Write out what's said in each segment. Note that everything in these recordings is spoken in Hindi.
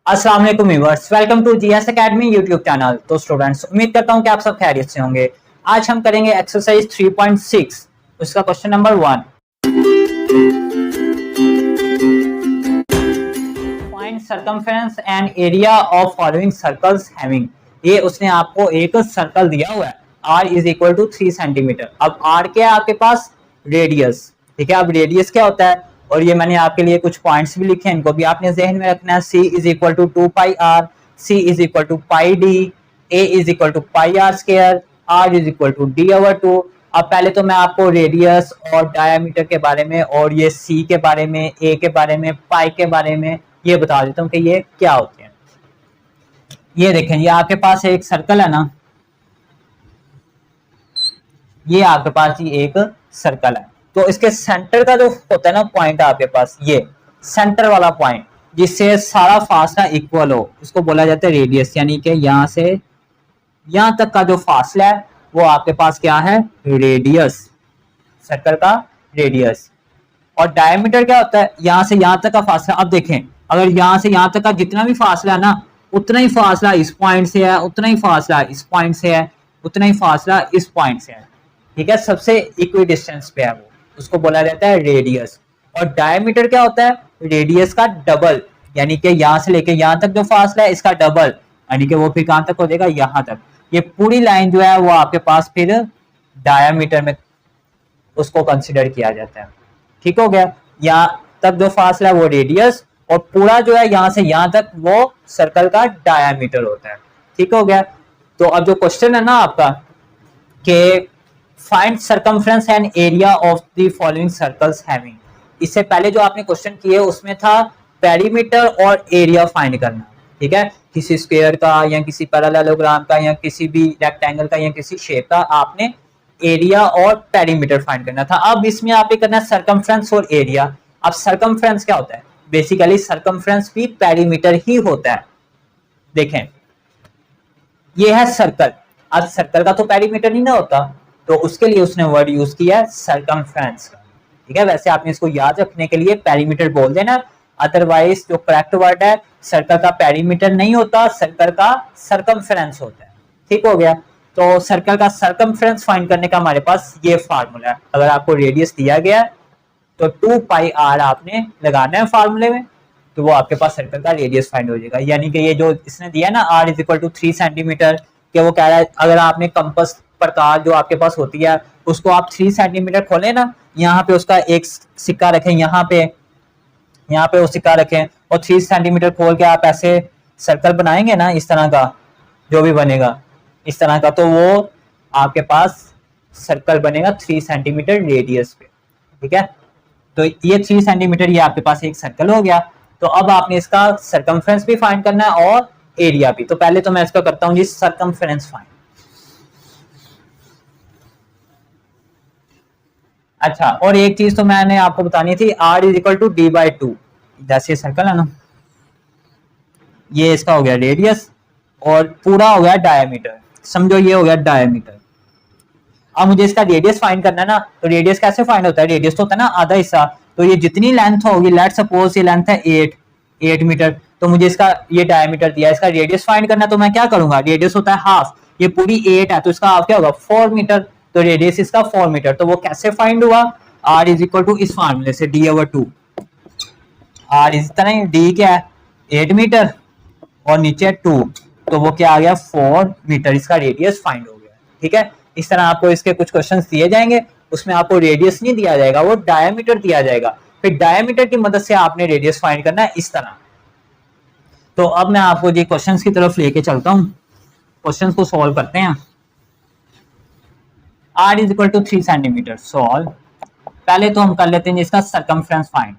अस्सलाम वालेकुम viewers, welcome to GS academy YouTube channel. तो स्टूडेंट्स, उम्मीद करता हूं कि आप सब खैरियत से होंगे। आज हम करेंगे एक्सरसाइज 3.6, उसका question number 1। Find circumference and area of following circles having. ये उसने आपको एक सर्कल दिया हुआ है, r is equal to 3 centimetre. अब r क्या है आपके पास? रेडियस। ठीक है, अब रेडियस क्या होता है, और ये मैंने आपके लिए कुछ पॉइंट्स भी लिखे हैं, इनको भी आपने जहन में रखना है। c is equal to 2 pi r, c is equal to pi d, a is equal to pi are square, r is equal to d over 2। अब पहले तो मैं आपको रेडियस और डायमीटर के बारे में, और ये c के बारे में, a के बारे में, पाई के बारे में ये बता देता हूँ कि ये क्या होते हैं। ये देखें, ये आपके पास एक सर्कल है ना, ये आपके पास ये एक सर्कल है। तो इसके सेंटर का जो होता है ना पॉइंट, आपके पास ये सेंटर वाला पॉइंट जिससे सारा फासला इक्वल हो, उसको बोला जाता है रेडियस। यानी कि यहाँ से यहाँ तक का जो फासला है वो आपके पास क्या है? रेडियस, सर्कल का रेडियस। और डायमीटर क्या होता है? यहाँ से यहाँ तक का फासला। अब देखें, अगर यहाँ से यहाँ तक का जितना भी फासला है ना, उतना ही फासला इस पॉइंट से है, उतना ही फासला इस पॉइंट से है, उतना ही फासला इस पॉइंट से है। ठीक है, सबसे इक्वी डिस्टेंस पे है वो, उसको बोला जाता है रेडियस। और डायमीटर क्या होता है? रेडियस का डबल, यानी कि यहाँ से लेके यहाँ तक जो फासला है इसका डबल, यानी कि वो फिर कहाँ तक हो जाएगा? यहाँ तक। ये पूरी लाइन जो है वो आपके पास फिर डायमीटर में उसको कंसिडर किया जाता है। ठीक हो गया, यहाँ तक जो फासला है वो रेडियस, और पूरा जो है यहाँ से यहाँ तक वो सर्कल का डायमीटर होता है। ठीक हो गया। तो अब जो क्वेश्चन है ना आपका कि find circumference and area of the following circles having, इससे पहले जो आपने क्वेश्चन किए उसमें था पेरीमीटर और एरिया फाइंड करना। ठीक है, किसी स्क्वायर का या किसी पैरेललोग्राम का या किसी भी रेक्टेंगल का या किसी शेप का आपने एरिया और पेरीमीटर फाइंड करना था। अब इसमें आपने करना है सर्कमफ्रेंस और एरिया। अब सर्कमफ्रेंस क्या होता है? बेसिकली सर्कमफ्रेंस भी पेरीमीटर ही होता है। देखें, ये है सर्कल। अब सर्कल का तो पेरीमीटर ही ना होता, तो उसके लिए उसने वर्ड यूज किया है सर्कमफ्रेंस का। ठीक है, वैसे आपने इसको याद रखने के लिए पेरीमीटर बोल देना, अदरवाइज जो करेक्ट वर्ड है, सर्कल का पेरीमीटर नहीं होता, सर्कल का सर्कमफ्रेंस होता है। ठीक हो गया। तो सर्कल का सर्कमफ्रेंस फाइंड करने का हमारे पास ये फार्मूला है। अगर आपको रेडियस दिया गया है तो 2 पाई आर आपने लगाना है फार्मूले में, तो वो आपके पास सर्कल का रेडियस फाइंड हो जाएगा। यानी कि ये जो इसने दिया ना r is equal to 3 centimetre, कि वो कह रहा है अगर आपने कंपस प्रकार जो आपके पास होती है उसको आप 3 सेंटीमीटर खोलें ना, यहाँ पे उसका एक सिक्का रखें, यहाँ पे वो सिक्का रखें, और 3 सेंटीमीटर खोल के आप ऐसे सर्कल बनाएंगे ना, इस तरह का जो भी बनेगा इस तरह का, तो वो आपके पास सर्कल बनेगा 3 सेंटीमीटर रेडियस पे। ठीक है, तो ये 3 सेंटीमीटर ये आपके पास एक सर्कल हो गया। तो अब आपने इसका सर्कमफ्रेंस भी फाइंड करना है और एरिया भी। तो पहले तो मैं इसका करता हूं जी सर्कमफ्रेंस फाइंड। अच्छा, और एक चीज तो मैंने आपको बतानी थी, r is equal to D by 2। जैसे सर्कल है ना, ये इसका हो गया रेडियस और पूरा हो गया डायमीटर। समझो ये हो गया डायमीटर। अब मुझे इसका रेडियस फाइंड करना है ना, तो रेडियस कैसे फाइंड होता है? रेडियस तो होता है ना आधा हिस्सा, तो ये जितनी लेंथ होगी, लेट सपोज ये लेंथ है 8 मीटर, तो मुझे इसका ये डायमीटर दिया, इसका रेडियस फाइंड करना, तो मैं क्या करूंगा? रेडियस होता है हाफ, ये पूरी 8 है तो इसका हाफ क्या होगा? 4 मीटर, तो रेडियस इसका 4 मीटर। तो वो कैसे फाइंड हुआ? r इज इक्वल टू इस फार्मूले से d ओवर 2। r इस तरह, d क्या है? 8 मीटर और नीचे 2, तो वो क्या आ गया? 4 मीटर। इसका रेडियस फाइंड हो गया। ठीक है, इस तरह आपको इसके कुछ क्वेश्चंस दिए जाएंगे, उसमें आपको रेडियस नहीं दिया जाएगा, वो डायमीटर दिया जाएगा। फिर डायमीटर की मदद से आपने रेडियस फाइंड करना है इस तरह। तो अब मैं आपको ये क्वेश्चंस की तरफ लेके चलता हूं, क्वेश्चंस को सॉल्व करते हैं। r is equal to 3 centimetre solve. पहले तो हम कर लेते हैं इसका सर्कमफ्रेंस फाइंड।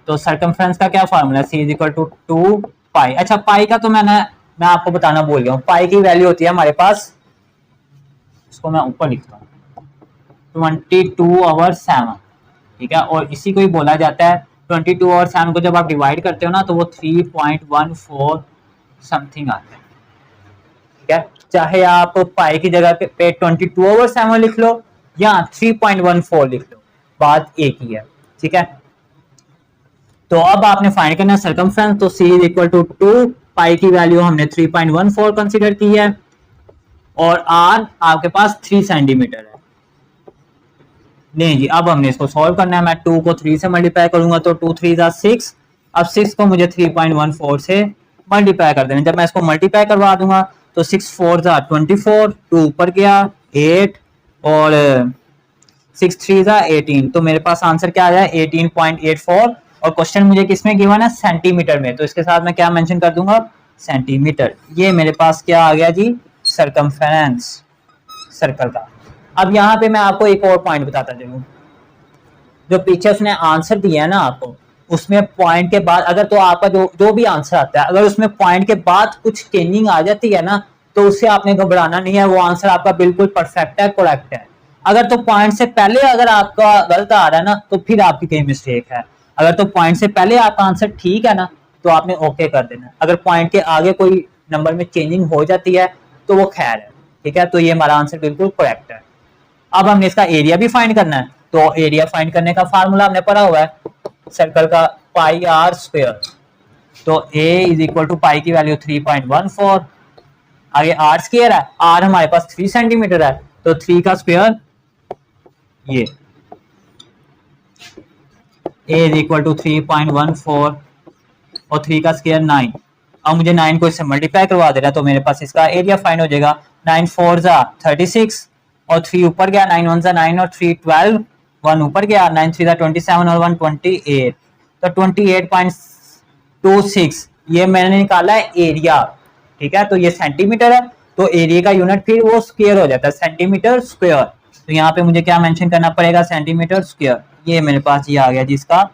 तो सर्कमफ्रेंस का क्या फार्मूला है? c इज इक्वल टू 2 पाई। अच्छा, पाई का तो मैं आपको बताना भूल गया हूँ। पाई की वैल्यू होती है हमारे पास, इसको मैं ऊपर लिखता हूँ, 22/7। ठीक है, और इसी को ही बोला जाता है 22/7 को जब आप डिवाइड करते हो ना, तो वो 3.14 समथिंग आता है। ठीक है, चाहे आप पाई की जगह पे 22/7 लिख लो या 3.14 लिख लो, बात एक ही है। ठीक है, तो अब आपने फाइंड करना है सर्कमफ्रेंस, तो c is equal to 2 pi की वैल्यू हमने 3.14 कंसीडर की है और r आपके पास 3 सेंटीमीटर है। नहीं जी, अब हमने इसको सॉल्व करना है। मैं 2 को 3 से मल्टीप्लाई करूंगा तो 2 3 6। अब 6 को मुझे 3.14 से मल्टीप्लाई कर देना। जब मैं इसको मल्टीप्लाई करवा दूंगा तो 6 4 24, 2 ऊपर गया 8 और 6 3 18, तो मेरे पास आंसर क्या आ जाए 18.84। और क्वेश्चन मुझे किसमें गिवन है, सेंटीमीटर में, तो इसके साथ मैं क्या मेंशन कर दूंगा, सेंटीमीटर। ये मेरे पास क्या आ गया जी, सरकमफेरेंस सर्कल का। अब यहाँ पे मैं आपको एक और पॉइंट बताता चलूं, जो पीछे उसने आंसर दिया है ना आपको, उसमें पॉइंट के बाद अगर तो आपका जो भी आंसर आता है, अगर उसमें पॉइंट के बाद कुछ चेंजिंग आ जाती है ना, तो उससे आपने घबराना नहीं है, वो आंसर आपका बिल्कुल परफेक्ट है, करेक्ट है। अगर तो पॉइंट से पहले अगर आपका गलत आ रहा है ना, तो फिर आपकी कहीं मिस्टेक है। अगर तो पॉइंट से पहले आपका आंसर ठीक है ना, तो आपने ओके कर देना। अगर पॉइंट के आगे कोई नंबर में चेंजिंग हो जाती है तो वो खैर है, ठीक है। तो ये हमारा आंसर बिल्कुल करेक्ट है। अब हमने इसका एरिया भी फाइंड करना है, तो एरिया फाइंड करने का फार्मूला हमने पढ़ा हुआ है सर्कल का, पाई आर स्क्वायर। तो a is equal to pi की वैल्यू 3.14, आगे आर स्क्वायर है, आर हमारे पास 3 सेंटीमीटर है, तो 3 का स्क्वायर ये a इज इक्वल टू 3.14 और 3 का स्क्वायर 9। अब मुझे 9 को इससे मल्टीप्लाई करवा देना, तो मेरे पास इसका एरिया फाइंड हो जाएगा। 9 4 36 और 3 ऊपर गया, 9 1 9 और 3 12, 1 ऊपर गया, 9 3 27 और 1 28, तो 28.26 ये मैंने निकाला है एरिया, ठीक है। तो ये सेंटीमीटर है, तो एरिया का यूनिट फिर वो स्क्वायर हो जाता है, सेंटीमीटर स्क्वायर। तो यहाँ पे मुझे क्या मेंशन करना पड़ेगा, सेंटीमीटर स्क्वायर। ये मेरे पास ये आ गया जिसका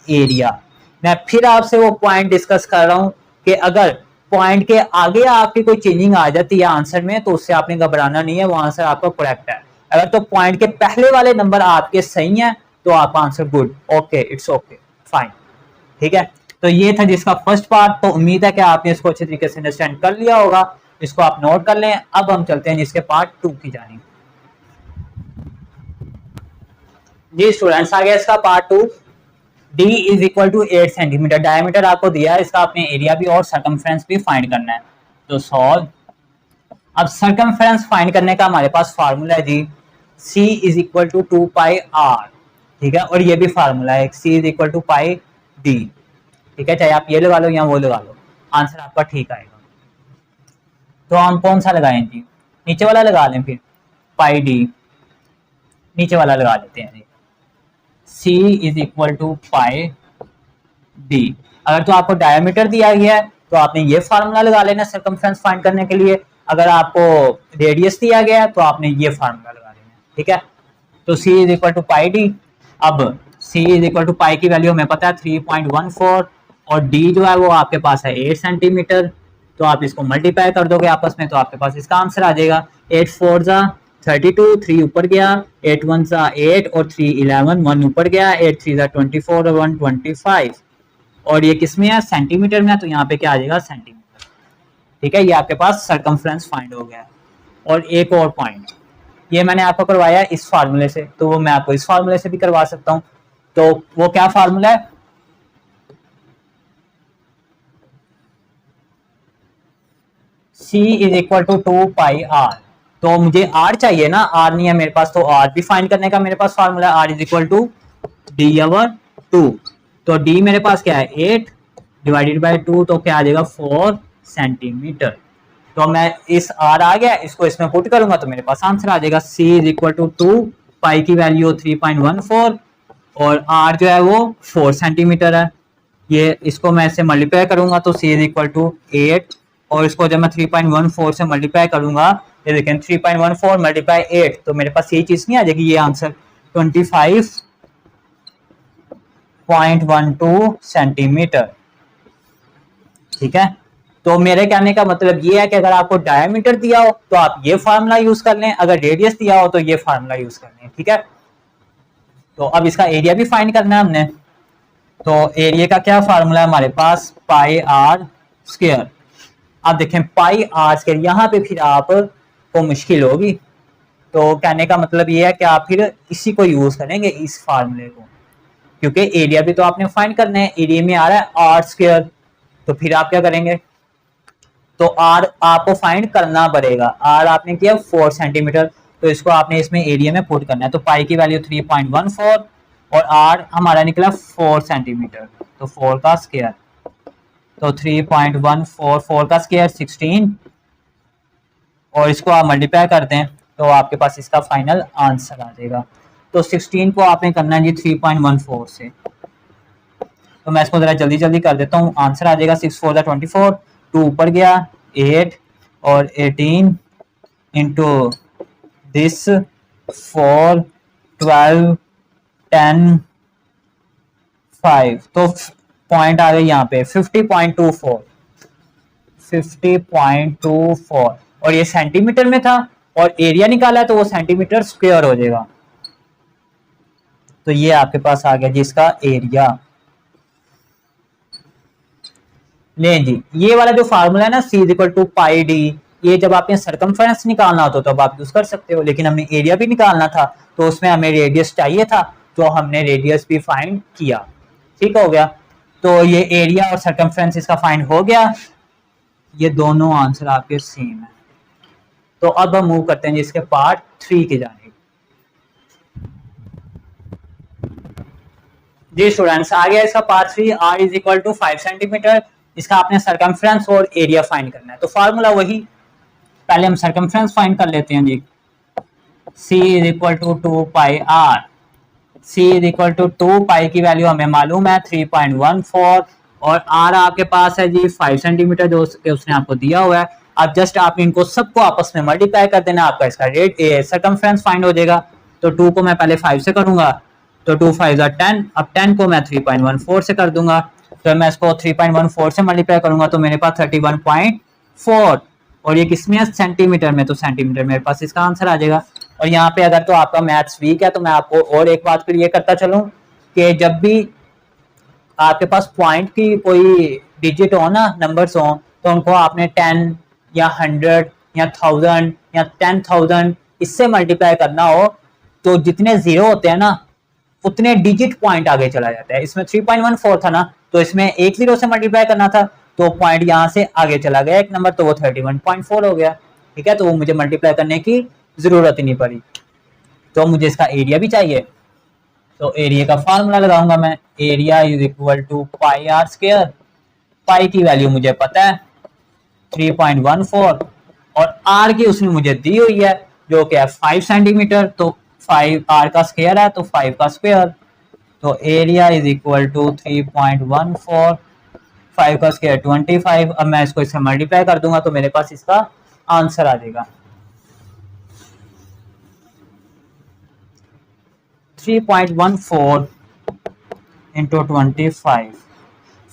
एरिया। मैं फिर आपसे वो पॉइंट डिस्कस कर रहा हूं कि अगर पॉइंट के आगे आपकी कोई चेंजिंग आ जाती है आंसर में, तो उससे आपने घबराना नहीं है, वो आंसर आपका करेक्ट है। अगर तो पॉइंट के पहले वाले नंबर आपके सही हैं, तो आपका answer good, okay, it's okay, fine, ठीक है। तो ये था जिसका फर्स्ट पार्ट। तो उम्मीद है कि आपने इसको अच्छे तरीके से अंडरस्टैंड कर लिया होगा, इसको आप नोट कर लें। अब हम चलते हैं जिसके पार्ट 2 की जानिब। जी स्टूडेंट्स, आ गया इसका part 2। d is equal to 8 centimetre diameter आपको दिया है, इसका आपने एरिया भी और सर्कमफ्रेंस भी फाइंड करना है। तो सॉल्व। अब सर्कमफ्रेंस फाइंड करने का हमारे पास फार्मूला है जी, c is equal to 2 pi r, ठीक है। और ये भी फार्मूला है, c is equal to pi d, ठीक है। चाहे आप ये लगा लो या वो लगा लो, आंसर आपका ठीक आएगा। तो हम कौन सा लगाएं जी, नीचे वाला लगा लें, फिर पाई d नीचे वाला लगा लेते हैं जी। c is equal to pi d। अगर तो आपको डायमीटर दिया गया है तो आपने ये फार्मूला लगा लेना सर्कमफ्रेंस फाइंड करने के लिए। अगर आपको रेडियस दिया गया है तो आपने ये फार्मूला लगा लेना, ठीक है। तो c is equal to pi d। अब c is equal to pi की वैल्यू हमें पता है 3.14 और d जो है वो आपके पास है 8 सेंटीमीटर। तो आप इसको मल्टीप्लाई कर दोगे आपस में, तो आपके पास इसका आंसर आ जाएगा 8 4 32, 3 ऊपर गया, 8 1 8 और 3 11, 1 ऊपर गया, 8 3 24 और 1 25। और ये किस में है, सेंटीमीटर में है, तो यहाँ पे क्या आ जाएगा, सेंटीमीटर, ठीक है। ये आपके पास सर्कमफ्रेंस फाइंड हो गया। और एक और पॉइंट, ये मैंने आपको करवाया इस फार्मूले से, तो वो मैं आपको इस फार्मूले से भी करवा सकता हूँ। तो वो क्या फार्मूला है, c is equal to 2 pi r। तो मुझे r चाहिए ना, r नहीं है मेरे पास, तो r भी फाइंड करने का मेरे पास फार्मूला है, r is equal to d/2। तो d मेरे पास क्या है 8 डिवाइडेड बाय 2, तो क्या आ जाएगा 4 सेंटीमीटर। तो मैं इस r आ गया, इसको इसमें पुट करूंगा तो मेरे पास आंसर आ जाएगा c is equal to 2 pi की वैल्यू 3.14 और r जो है वो 4 सेंटीमीटर है। ये इसको मैं इससे मल्टीप्लाई करूंगा तो c इज इक्वल टू 8 और इसको जब मैं 3.14 से मल्टीप्लाई करूंगा, ये देखें 3.14 मल्टीप्लाई 8, तो मेरे पास ये चीज नहीं आ जाएगी, ये आंसर 25.12 सेंटीमीटर, ठीक है। तो मेरे कहने का मतलब ये है कि अगर आपको डायमीटर दिया हो तो आप ये फार्मूला यूज कर लें, अगर रेडियस दिया हो तो ये फार्मूला यूज कर लें, ठीक है। तो अब इसका एरिया भी फाइंड करना है हमने। तो एरिया का क्या फार्मूला है हमारे पास, पाई आर स्क्वायर। आप देखें पाई आर स्क्वायर, यहाँ पे फिर आपको मुश्किल होगी, तो कहने का मतलब ये है कि आप फिर इसी को यूज करेंगे, इस फार्मूले को। क्योंकि एरिया भी तो आपने फाइंड करना है, एरिया में आ रहा है आर स्क्वायर, तो फिर आप क्या करेंगे, तो आर आपको फाइंड करना पड़ेगा। आर आपने किया 4 सेंटीमीटर, तो इसको आपने इसमें एरिया में पुट करना है। तो पाई की वैल्यू 3.14 और आर हमारा निकला 4 सेंटीमीटर, तो 4 का स्क्वायर, तो 3.14 4 का स्क्वायर 16, और इसको आप मल्टीप्लाई करते हैं तो आपके पास इसका फाइनल आंसर आ जाएगा। तो 16 को आपने करना है जी 3.14 से, तो मैं इसको जरा जल्दी जल्दी कर देता हूँ। आंसर आ जाएगा 6 4 24, 2 ऊपर गया 8 और 18 इंटू दिस 4 12 10 5, तो पॉइंट आ गए यहाँ पे 50.24 50.24, और ये सेंटीमीटर में था और एरिया निकाला है तो वो सेंटीमीटर स्क्वायर हो जाएगा। तो ये आपके पास आ गया जी इसका एरिया। नहीं जी, ये वाला जो फार्मूला है ना C equal to pi d, ये जब आपने सरकमफ्रेंस निकालना हो तो तब आप यूज कर सकते हो, लेकिन हमने एरिया भी निकालना था तो उसमें हमें रेडियस चाहिए था, तो हमने रेडियस भी फाइंड किया। ठीक हो गया, तो ये एरिया और सरकमफ्रेंस इसका फाइंड हो गया। ये दोनों आंसर आपके सेम है। तो अब हम मूव करते हैं जिसके पार्ट 3 की जाने। जी स्टूडेंट्स, आ गया इसका part 3, r is equal to 5 centimetre. इसका आपने सरकमफ्रेंस और एरिया फाइंड करना है। तो फार्मूला वही, पहले हम सरकमफ्रेंस फाइंड कर लेते हैं जी। c is equal to 2 pi r, c is equal to 2 pi की वैल्यू हमें मालूम है 3.14, और r आपके पास है जी 5 सेंटीमीटर जो उसने आपको दिया हुआ है। अब जस्ट आप इनको सबको आपस में मल्टीप्लाई कर देना, आपका इसका रेट सरकमफ्रेंस फाइंड हो जाएगा। तो 2 को मैं पहले 5 से करूंगा, तो 2 5 10, अब 10 को मैं 3.14 से कर दूंगा, तो मैं इसको 3.14 से मल्टीप्लाई करूंगा तो मेरे पास 31.4, और ये किसमें है, सेंटीमीटर में, तो सेंटीमीटर मेरे पास इसका आंसर आ जाएगा। और यहाँ पे अगर तो आपका मैथ्स वीक है तो मैं आपको और एक बात क्लियर करता चलूं कि जब भी आपके पास पॉइंट की कोई डिजिट हो ना, नंबर्स हो, तो उनको आपने 10 या 100 या 1000 या 10,000 इससे मल्टीप्लाई करना हो, तो जितने जीरो होते हैं ना उतने डिजिट पॉइंट आगे चला जाता है। इसमें 3.14 था ना, तो इसमें एक जीरो से मल्टीप्लाई करना था, तो पॉइंट यहाँ से आगे चला गया एक नंबर, तो वो 31.4 हो गया। ठीक है, तो वो मुझे मल्टीप्लाई करने की जरूरत ही नहीं पड़ी। तो मुझे इसका एरिया भी चाहिए, तो एरिया का फॉर्मूला लगाऊंगा मैं, area is equal to pi are square. Pi की वैल्यू मुझे पता है 3.14, और आर की उसने मुझे दी हुई है जो कि है 5 सेंटीमीटर, तो 5 आर का स्क्वायर है तो 5 का स्क्वायर, तो एरिया इज इक्वल टू 3.14, 5 का स्क्वायर 25। अब मैं इसको इससे मल्टीप्लाई कर दूंगा तो मेरे पास इसका आंसर आ जाएगा 3.14 इंटू 25,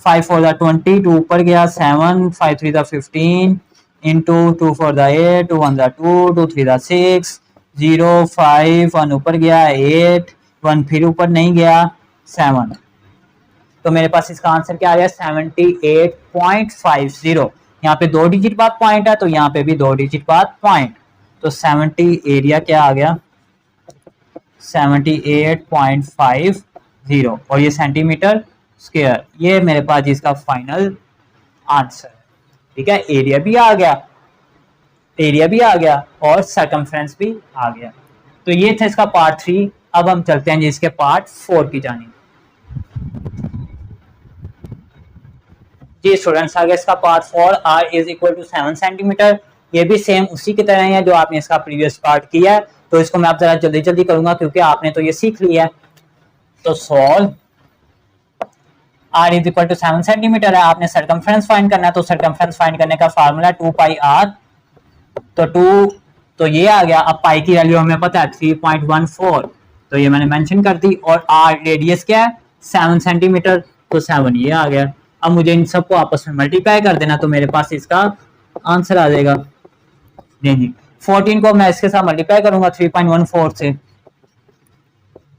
5 4 20, 2 ऊपर गया 7, 5 3 15 इंटू 2 4 8, 2 1 2, 2 3 6, 0 5, 1 ऊपर गया 8, 1 फिर ऊपर नहीं गया 7, तो मेरे पास इसका आंसर क्या आ गया 78.50। यहाँ पे 2 डिजिट बाद पॉइंट है तो यहाँ पे भी 2 डिजिट बाद पॉइंट, तो 70 एरिया क्या आ गया 78.50, और ये सेंटीमीटर स्क्वायर, ये मेरे पास इसका फाइनल आंसर है। ठीक है, एरिया भी आ गया और सरकमफ्रेंस भी आ गया। तो ये था इसका पार्ट 3। अब हम चलते हैं जिसके पार्ट 4 की जानिब। जी स्टूडेंट्स, आ गया इसका part 4, r is equal to 7 centimetre. ये भी सेम उसी की तरह है जो आपने इसका प्रीवियस पार्ट किया है, तो इसको मैं आप जरा जल्दी जल्दी करूंगा क्योंकि आपने तो ये सीख लिया है। तो solve, r is equal to 7 centimetre है, आपने सरकमफ्रेंस फाइंड करना है, तो सरकमफ्रेंस फाइंड करने का फार्मूला 2 पाई r, तो 2 तो ये आ गया। अब पाई की वैल्यू हमें पता है 3.14, तो ये मैंने मेंशन कर दी, और r रेडियस क्या है 7 सेंटीमीटर, तो 7 ये आ गया। अब मुझे इन सबको आपस में मल्टीप्लाई कर देना तो मेरे पास इसका आंसर आ जाएगा। जी 14 को मैं इसके साथ मल्टीप्लाई करूंगा 3.14 से,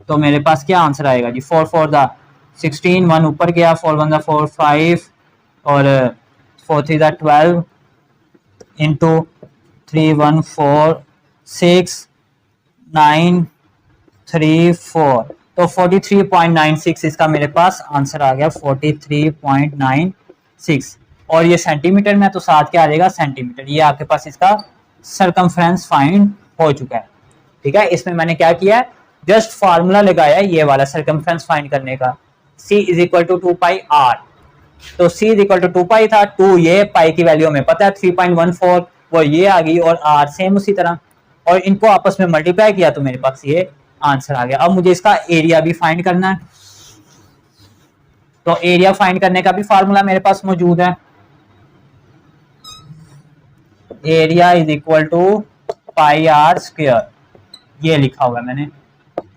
तो मेरे पास क्या आंसर आएगा जी 4 4 16, 1 ऊपर गया 4 1 4 5, और 4 3 12 इंटू 3 1 4 6 9 3 4, तो 43.96 इसका मेरे पास आंसर आ गया, 43.96। और ये सेंटीमीटर में, तो साथ क्या आ जाएगा, सेंटीमीटर। ये आपके पास इसका सरकमफ्रेंस फाइंड हो चुका है। ठीक है, इसमें मैंने क्या किया है, जस्ट फार्मूला लगाया है ये वाला सरकमफ्रेंस फाइंड करने का, c is equal to 2πr। तो c इज इक्वल टू 2π था, 2 ये पाई की वैल्यू हमें पता है 3.14, वो ये आ गई, और r सेम उसी तरह, और इनको आपस में मल्टीप्लाई किया तो मेरे पास ये आंसर आ गया। अब मुझे इसका एरिया भी फाइंड करना है, तो एरिया फाइंड करने का भी फार्मूला मेरे पास मौजूद है। Area is equal to pi are square, ये लिखा हुआ है मैंने।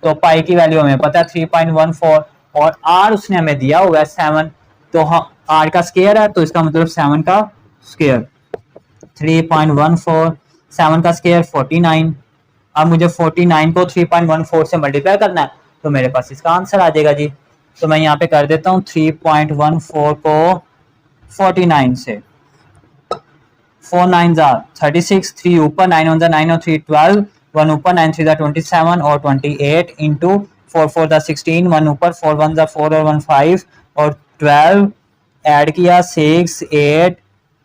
तो पाई की वैल्यू हमें पता है 3.14, और आर उसने हमें दिया हुआ है 7, तो आर का स्क्वायर है, तो इसका मतलब 7 का स्क्वायर, 3.14, 7 का स्क्वायर 49। अब मुझे 49 को 3.14 से मल्टीप्लाई करना है, तो मेरे पास इसका आंसर आ जाएगा जी। तो मैं यहाँ पे कर देता हूँ 3.14 को 49 से, 4 9 36, 3 ऊपर, 9 1 9 और 3 12, 1 ऊपर, 9 3 27 और 28 इंटू 4 4 16, 1 ऊपर, 4 1 4 और 1 5 और 12 ऐड किया, 6 8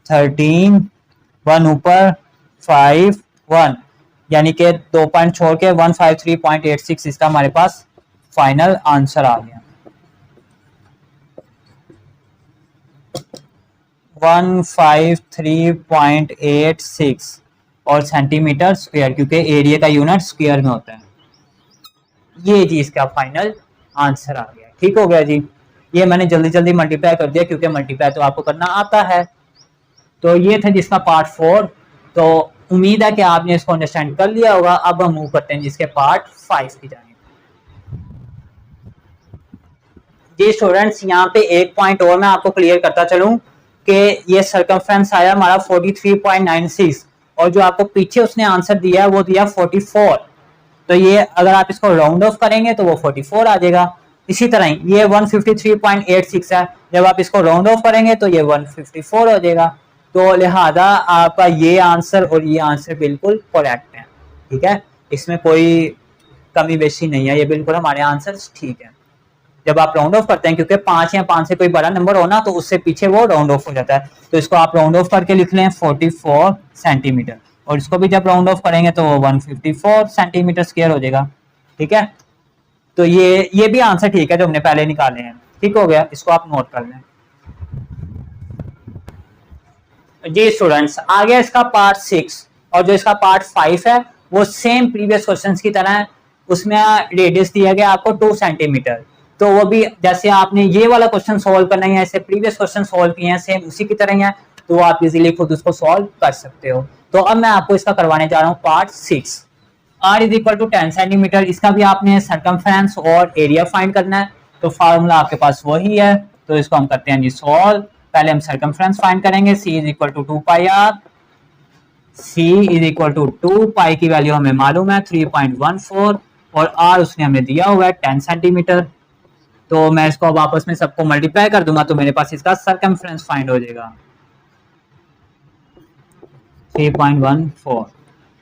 13, 1 ऊपर, 5 1, यानी कि 2 पॉइंट छोड़ के 153.86 इसका हमारे पास फाइनल आंसर आ गया। 153.86 और सेंटीमीटर स्क्वायर, क्योंकि एरिया का यूनिट स्क्वायर में होता है। ये जी इसका फाइनल आंसर आ गया। ठीक हो गया जी। ये मैंने जल्दी जल्दी मल्टीप्लाई कर दिया, क्योंकि मल्टीप्लाई तो आपको करना आता है। तो ये था जिसका पार्ट 4। तो उम्मीद है कि आपने इसको अंडरस्टैंड कर लिया होगा। अब हम मूव करते हैं जिसके पार्ट 5 की जानिब। जी स्टूडेंट्स, यहाँ पे एक पॉइंट और मैं आपको क्लियर करता चलूं कि ये सर्कमफ्रेंस आया हमारा 43.96, और जो आपको पीछे उसने आंसर दिया है वो दिया 44। तो ये अगर आप इसको राउंड ऑफ करेंगे तो वो 44 आ जाएगा। इसी तरह ये 153.86 है, जब आप इसको राउंड ऑफ करेंगे तो ये 154 हो जाएगा। तो लिहाजा आपका ये आंसर और ये आंसर बिल्कुल करेक्ट है। ठीक है, इसमें कोई कमी बेशी नहीं है, ये बिल्कुल हमारे आंसर ठीक है। जब आप राउंड ऑफ करते हैं, क्योंकि 5 या 5 से कोई बड़ा नंबर हो ना, तो उससे पीछे वो राउंड ऑफ हो जाता है। तो इसको आप राउंड ऑफ करके लिख लें 44 सेंटीमीटर, और इसको भी जब राउंड ऑफ करेंगे तो 154 सेंटीमीटर स्क्वायर हो जाएगा। ठीक है, तो ये भी आंसर ठीक है जो हमने पहले निकाले हैं। ठीक हो गया, इसको आप नोट कर लें। जी स्टूडेंट्स, आ गया इसका पार्ट 6, और जो इसका पार्ट 5 है वो सेम प्रीवियस क्वेश्चंस की तरह है। उसमें रेडियस दिया गया आपको 2 सेंटीमीटर। तो वो भी जैसे आपने ये वाला क्वेश्चन सॉल्व करना है, ऐसे प्रीवियस क्वेश्चन सॉल्व किए हैं सेम उसी की तरह ही है, तो आप इजीली खुद उसको सॉल्व कर सकते हो। तो अब मैं आपको इसका करवाने जा रहा हूँ part 6। r is equal to 10 centimetre. इसका भी आपने सर्कमफ्रेंस और एरिया फाइंड करना है, तो फार्मूला आपके पास वही है। तो इसको हम करते हैं जी सॉल्व। पहले हम सर्कमफ्रेंस फाइंड करेंगे, c is equal to 2πr। c is equal to 2 pi की वैल्यू हमें मालूम है 3.14, और r उसने हमें दिया हुआ है 10 सेंटीमीटर। तो मैं इसको अब आपस में सबको मल्टीप्लाई कर दूंगा, तो मेरे पास इसका सर्कमफ्रेंस फाइंड हो जाएगा 3.14।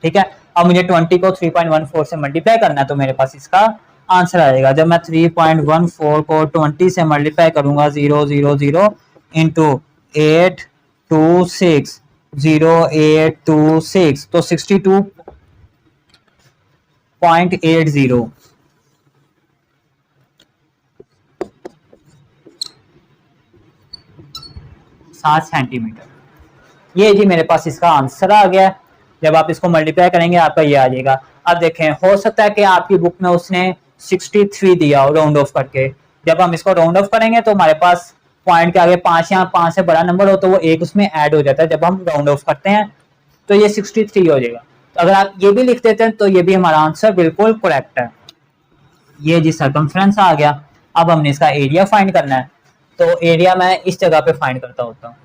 ठीक है, अब मुझे 20 को 3.14 से मल्टीप्लाई करना है, तो मेरे पास इसका आंसर आएगा। जब मैं 3.14 को 20 से मल्टीप्लाई करूंगा, 0 0 0 इंटू 826 0826, तो 62.80 7 सेंटीमीटर। ये जी मेरे पास इसका आंसर आ गया। जब आप इसको मल्टीप्लाई करेंगे आपका ये आ जाएगा। अब देखें, हो सकता है कि आपकी बुक में उसने 63 दिया हो राउंड ऑफ करके। जब हम इसको राउंड ऑफ करेंगे तो हमारे पास पॉइंट के आगे 5 या 5 से बड़ा नंबर हो तो वो एक उसमें ऐड हो जाता है। जब हम राउंड ऑफ करते हैं तो ये 63 हो जाएगा। तो अगर आप ये भी लिख देते हैं तो ये भी हमारा आंसर बिल्कुल करेक्ट है। ये जी सर्कमफ्रेंस आ गया। अब हमने इसका एरिया फाइंड करना है, तो एरिया मैं इस जगह पे फाइंड करता होता हूँ,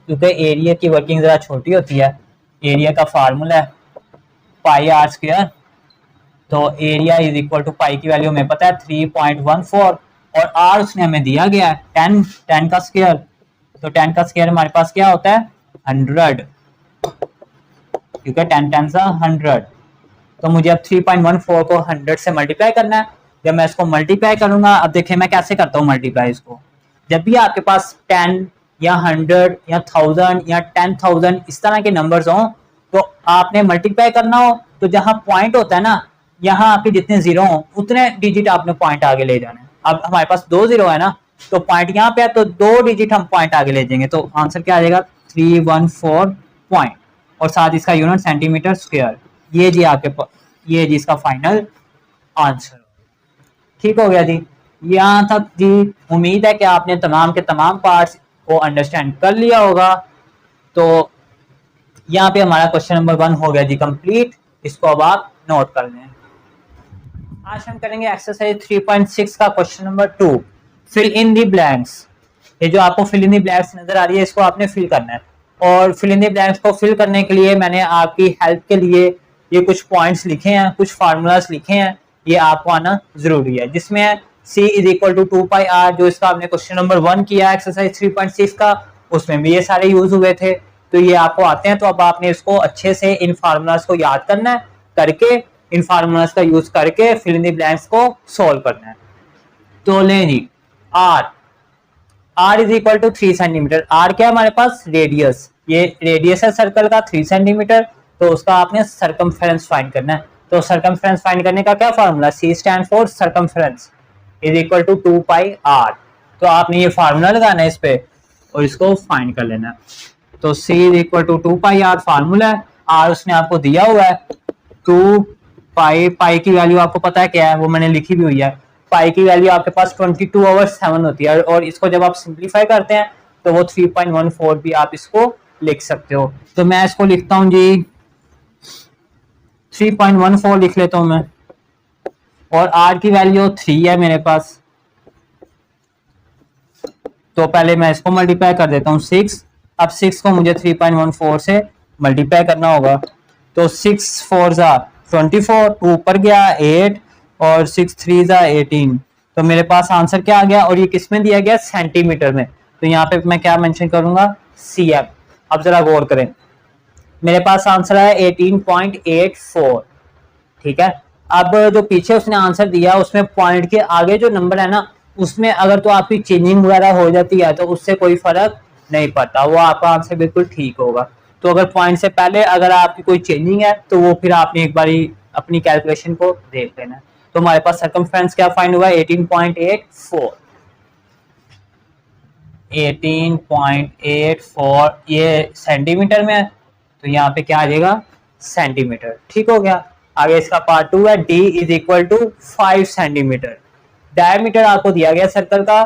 क्योंकि एरिया की वर्किंग ज़रा छोटी होती है। एरिया का फार्मूला है पाई आर स्क्वायर। तो area is equal to pi की वैल्यू हमें पता है 3.14, और आर उसने हमें दिया गया है 10 का स्क्वायर। तो 10 का स्क्वायर हमारे पास क्या होता है 100, क्योंकि 10 10 100। तो मुझे अब 3.14 को 100 से मल्टीप्लाई करना है, जब मैं इसको मल्टीप्लाई करूंगा, अब देखिए मैं कैसे करता हूँ मल्टीप्लाई इसको। जब भी आपके पास 10 या 100 या 1000 या 10,000 इस तरह के नंबर्स हों, तो आपने मल्टीप्लाई करना हो तो जहां पॉइंट होता है ना, यहाँ आपके जितने जीरो हों उतने डिजिट आपने पॉइंट आगे ले जाना है। अब हमारे पास 2 जीरो है ना, तो पॉइंट यहाँ पे है, तो 2 डिजिट हम पॉइंट आगे ले जाएंगे, तो आंसर क्या आ जाएगा 314 पॉइंट, और साथ इसका यूनिट सेंटीमीटर स्क्वायर। ये जी आपके पास, ये जी इसका फाइनल आंसर। ठीक हो गया जी, यहाँ तक जी। उम्मीद है कि आपने तमाम के तमाम पार्ट्स को अंडरस्टैंड कर लिया होगा। तो यहाँ पे हमारा क्वेश्चन नंबर 1 हो गया जी कंप्लीट। इसको अब आप नोट कर लें। आज हम करेंगे एक्सरसाइज 3.6 का question number 2, fill in the blanks. ये जो आपको फिल इन दी ब्लैंक्स नजर आ रही है, इसको आपने फिल करना है। और फिल इन दी ब्लैंक्स को फिल करने के लिए मैंने आपकी हेल्प के लिए ये कुछ पॉइंट्स लिखे हैं, कुछ फार्मूलाज लिखे हैं, ये आपको आना जरूरी है। जिसमें c is equal to 2πr, जो इसका आपने क्वेश्चन नंबर 1 किया एक्सरसाइज 3.6 का, उसमें भी ये सारे यूज हुए थे, तो ये आपको आते हैं। तो अब आपने इसको अच्छे से इन फार्मूलाज को याद करना है, करके इन फार्मूलाज का यूज करके फिल इन द ब्लैंक्स को सॉल्व करना है। तो लें जी, r is equal to 3 centimetre. r क्या है हमारे पास, रेडियस। ये रेडियस है सर्कल का 3 सेंटीमीटर, तो उसका आपने सर्कमफेरेंस फाइंड करना है। तो सर्कमफेरेंस फाइंड करने का क्या formula, c stand for circumference is equal to 2πr। तो आपने ये फार्मूला लगाना है इस पे और इसको फाइंड कर लेना है। तो c is equal to 2πr formula है, r उसने आपको दिया हुआ है 2π। पाई की वैल्यू आपको पता है क्या है, वो मैंने लिखी भी हुई है। पाई की वैल्यू आपके पास 22/7 होती है, और इसको जब आप सिंप्लीफाई करते हैं तो वो 3.14 भी आप इसको लिख सकते हो। तो मैं इसको लिखता हूँ जी 3.14 लिख लेता हूँ मैं, और r की वैल्यू 3 है मेरे पास। तो पहले मैं इसको मल्टीप्लाई कर देता हूँ 6। अब 6 को मुझे 3.14 से मल्टीप्लाई करना होगा। तो 6 4 जा 24, 2 ऊपर गया 8, और 6 3 जा 18। तो मेरे पास आंसर क्या आ गया, और ये किस में दिया गया, सेंटीमीटर में। तो यहाँ पे मैं क्या मेंशन करूंगा, cm। अब जरा गौर करें, मेरे पास आंसर है 18.84। ठीक है। अब जो पीछे उसने आंसर दिया उसमें पॉइंट के आगे जो नंबर है ना, उसमें अगर तो आपकी चेंजिंग वगैरह हो जाती है तो उससे कोई फर्क नहीं पड़ता, वो आपका आंसर बिल्कुल ठीक होगा। तो अगर पॉइंट से पहले अगर आपकी कोई चेंजिंग है तो वो फिर आपने एक बारी अपनी कैलकुलेशन को देख लेना है। तो हमारे पास सर्कमफ्रेंस क्या फाइंड हुआ, 18.84। 18.84 ये सेंटीमीटर में है, तो यहाँ पे क्या आ जाएगा, सेंटीमीटर। ठीक हो गया। आगे इसका पार्ट 2 है, d is equal to 5 centimetre. Diameter आपको दिया गया सर्कल का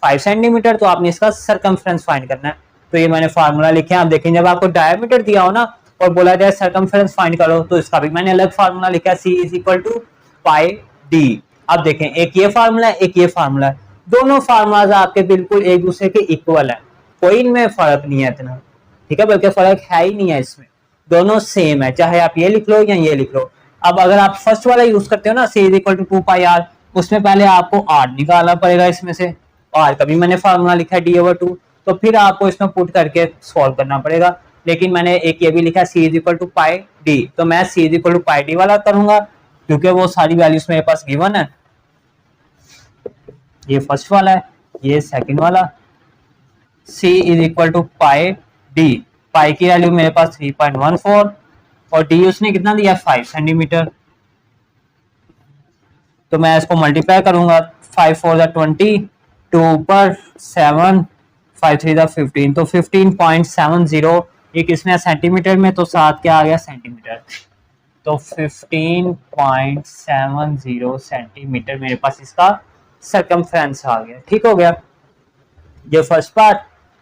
5 सेंटीमीटर, तो आपने इसका सर्कमफ्रेंस फाइंड करना है। तो ये मैंने फार्मूला लिखे हैं। आप देखें, जब आपको डायमीटर दिया हो ना और बोला जाए सर्कमफ्रेंस फाइंड करो, तो इसका भी मैंने अलग फार्मूला लिखा है, c is equal to pi d। अब देखें, एक ये फार्मूला है, एक ये फार्मूला है, दोनों फार्मूलाज आपके बिल्कुल एक दूसरे के इक्वल है, कोई इनमें फर्क नहीं है इतना। ठीक है, बल्कि फर्क है ही नहीं है इसमें, दोनों सेम है, चाहे आप ये लिख लो या ये लिख लो। अब अगर आप फर्स्ट वाला यूज करते हो ना, c is equal to 2πr, उसमें पहले आपको r निकालना पड़ेगा इसमें से, r का भी मैंने फार्मूला लिखा है d/2, तो फिर आपको इसमें पुट करके सॉल्व करना पड़ेगा। लेकिन मैंने एक ये भी लिखा है c is equal to pi d, तो मैं c is equal to pi d वाला करूंगा, क्योंकि वो सारी वैल्यूज मेरे पास गिवन है। ये फर्स्ट वाला है, ये सेकंड वाला। c is equal to pi d, pi की वैल्यू मेरे पास 3.14 और d उसने कितना दिया, 5 सेंटीमीटर। तो मैं इसको मल्टीप्लाई करूंगा, 5 4 जा 20, 2 ऊपर 7, 5 3 जा 15, तो 15.70 ये किसमें है, सेंटीमीटर में। तो साथ क्या आ गया, सेंटीमीटर। तो 15.70 सेंटीमीटर मेरे पास इसका सर्कमफ्रेंस आ गया। ठीक हो गया, ये फर्स्ट पार्ट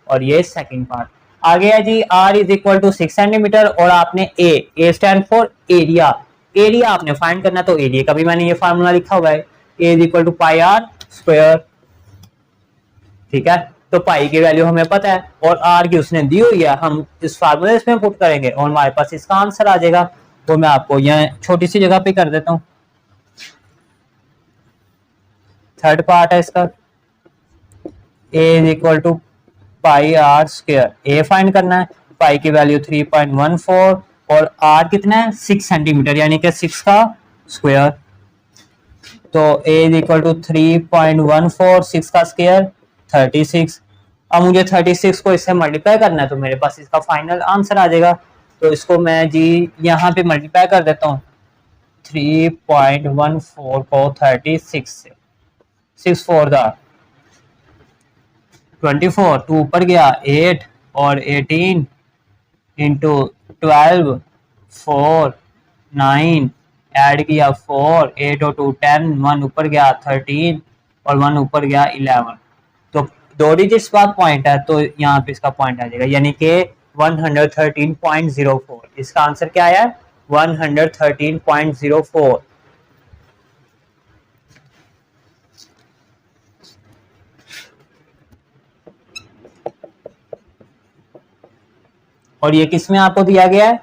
और ये सेकंड पार्ट। आ गया जी, r is equal to 6 centimetre, और आपने a stand for area, area आपने फाइंड करना, तो एरिया का भी मैंने ये फार्मूला लिखा हुआ है, a is equal to pi r square. ठीक है, तो पाई की वैल्यू हमें पता है और r की उसने दी हुई है, हम इस फार्मूले इसमें पुट करेंगे और हमारे पास इसका आंसर आ जाएगा। तो मैं आपको यहाँ छोटी सी जगह पे कर देता हूँ। थर्ड पार्ट है इसका, a is equal to pi r square, a find करना है, पाई की वैल्यू 3.14 और r कितना है, 6 सेंटीमीटर, यानी कि 6 का स्क्वायर। तो a इज इक्वल टू 3.146 का स्क्वायर 36। अब मुझे 36 को इससे मल्टीप्लाई करना है तो मेरे पास इसका फाइनल आंसर आ जाएगा। तो इसको मैं जी यहाँ पे मल्टीप्लाई कर देता हूँ 3.14 को 36 से, 6 4 दा 24, 2 ऊपर गया 8 और 18 इंटू 12 4 9 ऐड किया 4 8 और 2 10 1 ऊपर गया 13 और 1 ऊपर गया 11। तो 2 डिजिट्स बाद पॉइंट है तो यहाँ पे इसका पॉइंट आ जाएगा यानी कि 113.04। इसका आंसर क्या है 113.04। और ये किस में आपको दिया गया है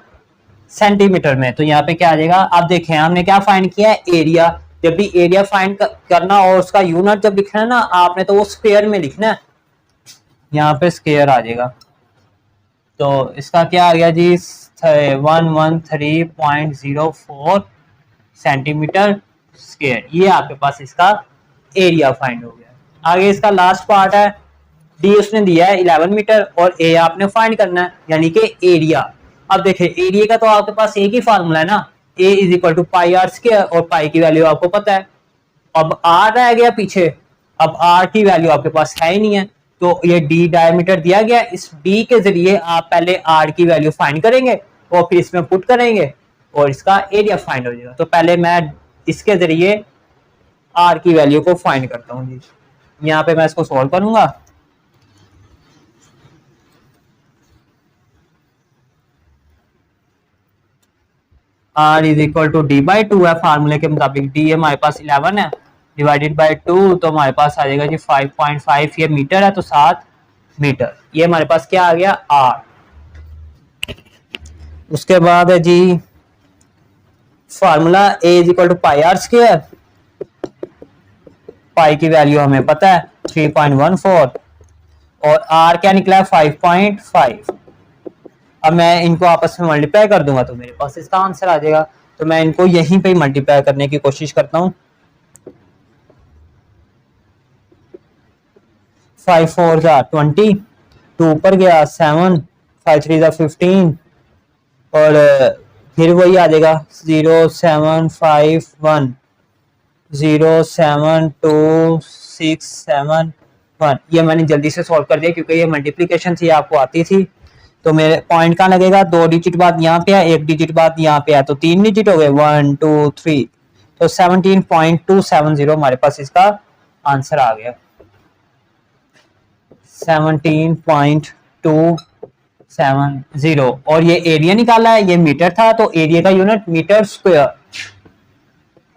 सेंटीमीटर में। तो यहाँ पे क्या आ जाएगा, आप देखें हमने क्या फाइंड किया है एरिया। जब भी एरिया फाइंड करना और उसका यूनिट जब लिखना है ना आपने तो वो स्क्वायर में लिखना है, यहाँ पे स्क्वायर आ जाएगा। तो इसका क्या आ गया जी 113.04 सेंटीमीटर स्क्वायर। ये आपके पास इसका एरिया फाइंड हो गया। आगे इसका लास्ट पार्ट है, डी उसने दिया है 11 मीटर और ए आपने फाइंड करना है यानी कि एरिया। अब देखिए एरिया का तो आपके पास एक ही फार्मूला है ना, A is equal to pi are square और पाई की वैल्यू आपको पता है। अब आर रह गया पीछे, अब आर की वैल्यू आपके पास है ही नहीं है तो ये डी डायमीटर दिया गया, इस डी के जरिए आप पहले आर की वैल्यू फाइंड करेंगे और फिर इसमें पुट करेंगे और इसका एरिया फाइंड हो जाएगा। तो पहले मैं इसके जरिए आर की वैल्यू को फाइंड करता हूँ जी। यहाँ पे मैं इसको सॉल्व करूंगा। R is equal to D by two है फार्मूले के मुताबिक, डी हमारे पास 11 है डिवाइडेड बाई 2 तो हमारे पास आ जाएगा जी 5.5। ये मीटर है तो 7 मीटर। ये हमारे पास क्या आ गया आर। उसके बाद है जी formula A is equal to pi are square, pi की वैल्यू हमें पता है 3.14 और आर क्या निकला है 5.5। अब मैं इनको आपस में मल्टीप्लाई कर दूंगा तो मेरे पास इसका आंसर आ जाएगा। तो मैं इनको यहीं पे मल्टीप्लाई करने की कोशिश करता हूँ। 5 4 जा 20, 2 ऊपर गया 7, 5 3 जा 15 और फिर वही आ जाएगा 0751 07267 ये मैंने जल्दी से सॉल्व कर दिया क्योंकि ये मल्टीप्लिकेशन थी आपको आती थी। तो मेरे पॉइंट कहाँ लगेगा, 2 डिजिट बाद यहाँ पे है, 1 डिजिट बाद यहाँ पे है तो 3 डिजिट हो गए 1 2 3 तो 17.270 हमारे पास इसका आंसर आ गया 17.270। और ये एरिया निकाला है, ये मीटर था तो एरिया का यूनिट मीटर स्क्वायर।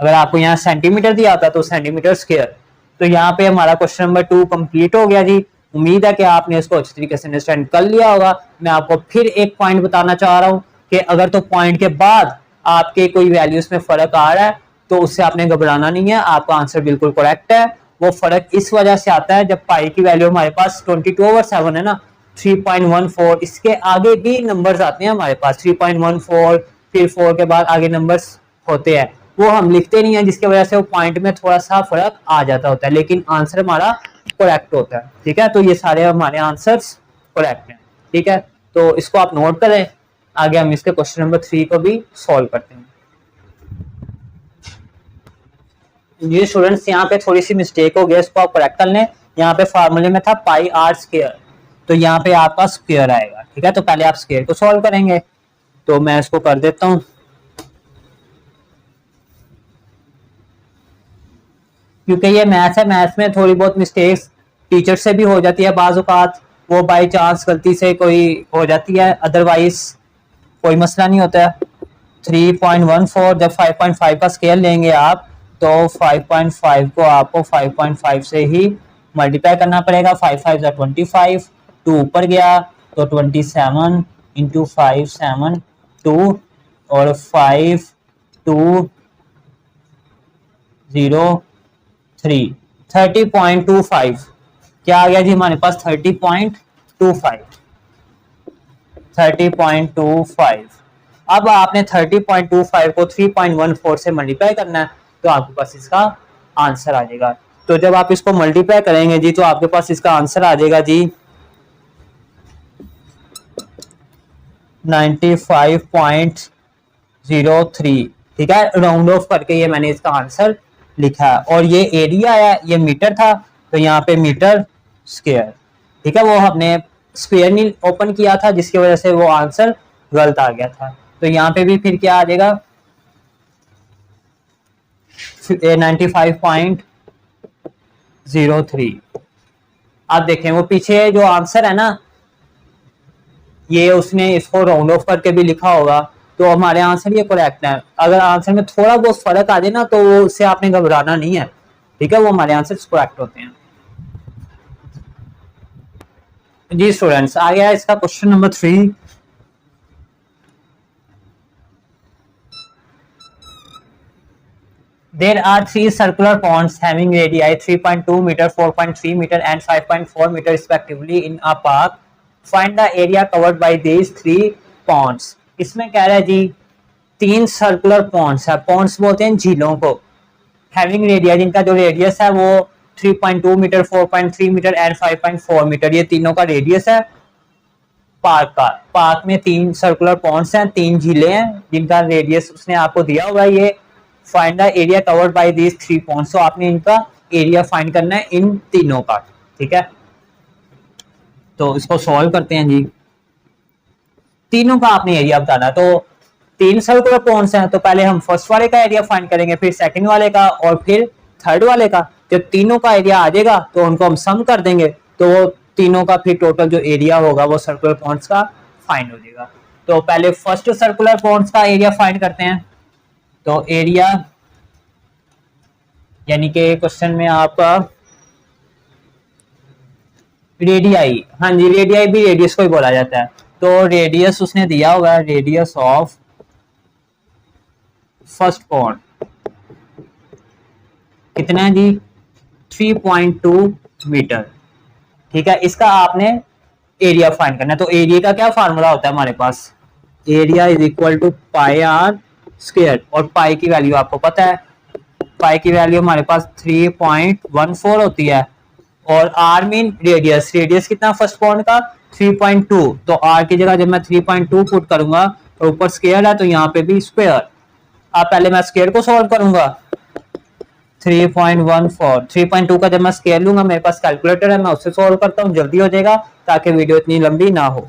अगर आपको यहाँ सेंटीमीटर दिया होता तो सेंटीमीटर स्क्वायर। तो यहाँ पे हमारा क्वेश्चन नंबर 2 कंप्लीट हो गया जी। उम्मीद है कि आपने इसको अच्छी तरीके से अंडरस्टैंड कर लिया होगा। मैं आपको फिर एक पॉइंट बताना चाह रहा हूँ कि अगर तो पॉइंट के बाद आपके कोई वैल्यूज में फर्क आ रहा है तो उससे आपने घबराना नहीं है, आपका आंसर बिल्कुल करेक्ट है। वो फर्क इस वजह से आता है जब पाई की वैल्यू हमारे पास 22/7 है ना 3.14, इसके आगे भी नंबर्स आते हैं हमारे पास 3.14 फिर 4 के बाद आगे नंबर्स होते हैं, वो हम लिखते नहीं है जिसकी वजह से वो पॉइंट में थोड़ा सा फर्क आ जाता होता है लेकिन आंसर हमारा करेक्ट होता है। ठीक है, तो ये सारे हमारे आंसर्स करेक्ट हैं। ठीक है, तो इसको आप नोट करें। आगे हम इसके क्वेश्चन नंबर 3 को भी सॉल्व करते हैं। ये स्टूडेंट्स यहाँ पे थोड़ी सी मिस्टेक हो गया, इसको आप करेक्ट कर लें। यहाँ पे फार्मूले में था पाई आर स्क्वायर तो यहाँ पे आपका स्क्वायर आएगा। ठीक है, तो पहले आप स्क्वायर को सॉल्व करेंगे तो मैं इसको कर देता हूँ। क्योंकि ये मैथ्स है, मैथ्स में थोड़ी बहुत मिस्टेक्स टीचर से भी हो जाती है बाज़ औक़ात, वो बाय चांस गलती से कोई हो जाती है, अदरवाइज कोई मसला नहीं होता है। 3.14 जब 5.5 का स्केल लेंगे आप तो 5.5 को आपको 5.5 से ही मल्टीप्लाई करना पड़ेगा। 5 5 जा 25, 2 ऊपर गया तो 27 इंटू 5 7 2 और 5 2 0 3 30.25 क्या आ गया जी हमारे पास 30.25। अब आपने 30.25 को 3.14 से मल्टीप्लाई करना है तो आपके पास इसका आंसर आ जाएगा। तो जब आप इसको मल्टीप्लाई करेंगे जी तो आपके पास इसका आंसर आ जाएगा जी 95.03। ठीक है, राउंड ऑफ करके ये मैंने इसका आंसर लिखा है। और ये एरिया है, ये मीटर था तो यहाँ पे मीटर स्क्वायर। ठीक है, वो हमने स्क्वायर नहीं ओपन किया था जिसकी वजह से वो आंसर गलत आ गया था। तो यहाँ पे भी फिर क्या आ जाएगा 95.03। आप देखें वो पीछे जो आंसर है ना, ये उसने इसको राउंड ऑफ करके भी लिखा होगा, तो हमारे आंसर ये करेक्ट है। अगर आंसर में थोड़ा बहुत फर्क आ जाए ना तो उससे आपने घबराना नहीं है। ठीक है, वो हमारे आंसर करेक्ट होते हैं। जी स्टूडेंट्स, आ गया इसका question number 3। There are three circular ponds having radii 3.2 meter, 4.3 meter and 5.4 meter respectively in a park. Find the area covered by these three ponds. इसमें कह रहा है जी 3 सर्कुलर पॉन्ड्स है, पॉन्ड्स बोलते हैं झीलों को, हैविंग रेडिया जिनका जो रेडियस है वो 3.2 मीटर, 4.3 मीटर एंड 5.4 मीटर, ये तीनों का रेडियस है पार्क का। पार्क में 3 सर्कुलर पॉन्ड्स हैं, 3 झीलें हैं जिनका रेडियस उसने आपको दिया हुआ है। ये find the area covered by these 3 ponds, तो आपने इनका एरिया फाइंड करना है इन तीनों का। ठीक है, तो इसको सॉल्व करते हैं जी। तीनों का आपने एरिया बताना, तो 3 सर्कुलर पॉन्ड्स हैं तो पहले हम फर्स्ट वाले का एरिया फाइंड करेंगे, फिर सेकंड वाले का और फिर थर्ड वाले का। जब तीनों का एरिया आ जाएगा तो उनको हम सम कर देंगे, तो वो तीनों का फिर टोटल जो एरिया होगा वो सर्कुलर पॉन्ड्स का फाइंड हो जाएगा। तो पहले फर्स्ट सर्कुलर पॉन्ड्स का एरिया फाइंड करते हैं। तो एरिया यानी कि क्वेश्चन में आपका रेडियाई, हाँ जी रेडियाई भी रेडियस को ही बोला जाता है, तो रेडियस उसने दिया होगा, रेडियस ऑफ फर्स्ट पॉन्ड कितना है जी 3.2 मीटर। ठीक है, इसका आपने एरिया फाइंड करना है। तो एरिया का क्या फार्मूला होता है हमारे पास, area is equal to pi are square, और पाई की वैल्यू आपको पता है, पाई की वैल्यू हमारे पास 3.14 होती है। और आर मीन रेडियस, रेडियस कितना फर्स्ट पॉइंट का 3.2, तो आर की जगह जब मैं 3.2 पुट करूंगा और ऊपर स्क्वायर है तो यहाँ पे भी स्क्वायर। अब पहले मैं स्क्वायर को सॉल्व करूंगा, 3.14, 3.2 का जब मैं स्क्वायर लूंगा, मेरे पास कैलकुलेटर है मैं उससे सॉल्व करता हूँ, जल्दी हो जाएगा ताकि वीडियो इतनी लंबी ना हो।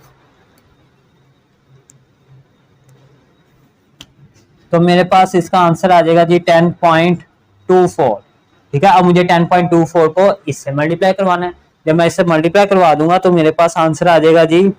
तो मेरे पास इसका आंसर आ जाएगा जी 10.24। ठीक है, अब मुझे 10.24 को इससे मल्टीप्लाई करवाना है। जब मैं इससे मल्टीप्लाई करवा दूंगा तो मेरे पास आंसर आ जाएगा जी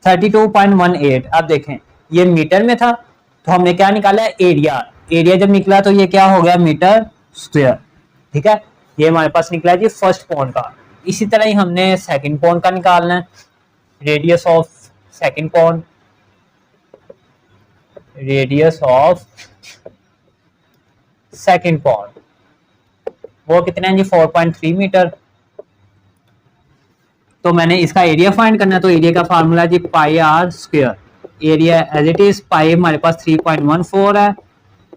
32.18। अब देखें ये मीटर में था तो हमने क्या निकाला है एरिया, एरिया जब निकला तो ये क्या हो गया मीटर स्क्वायर। ठीक है, ये हमारे पास निकला है जी फर्स्ट पॉइंट का। इसी तरह ही हमने सेकंड पॉइंट का निकालना है, radius of second point, radius of second point वो कितना है जी 4.3 मीटर। तो मैंने इसका एरिया फाइंड करना है, तो एरिया का फार्मूला जी pi are square, area as it is pi हमारे पास 3.14 है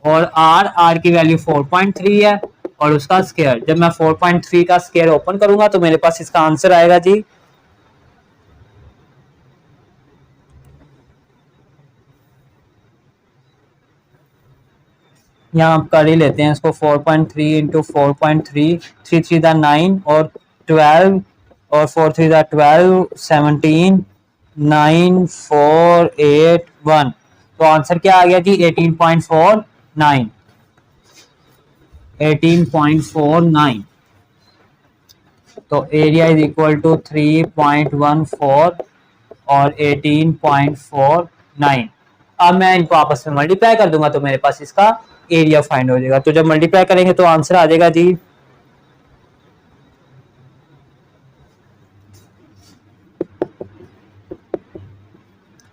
और आर की वैल्यू 4.3 है और उसका स्क्वायर। जब मैं 4.3 का स्क्वायर ओपन करूंगा तो मेरे पास इसका आंसर आएगा जी 4.3 यहाँ आप कर ही लेते हैं इसको, 4.3 इंटू 4.3, 3 3 दा 9 और 12 और 4 3 दा 12, 17, 9 4 8 1। तो आंसर क्या आ गया जी 18.49, 18.49। तो एरिया इज इक्वल टू 3.14 और 18.49। अब मैं इनको आपस में मल्टीप्लाई कर दूंगा तो मेरे पास इसका एरिया फाइंड हो जाएगा। तो जब मल्टीप्लाई करेंगे तो आंसर आ जाएगा जी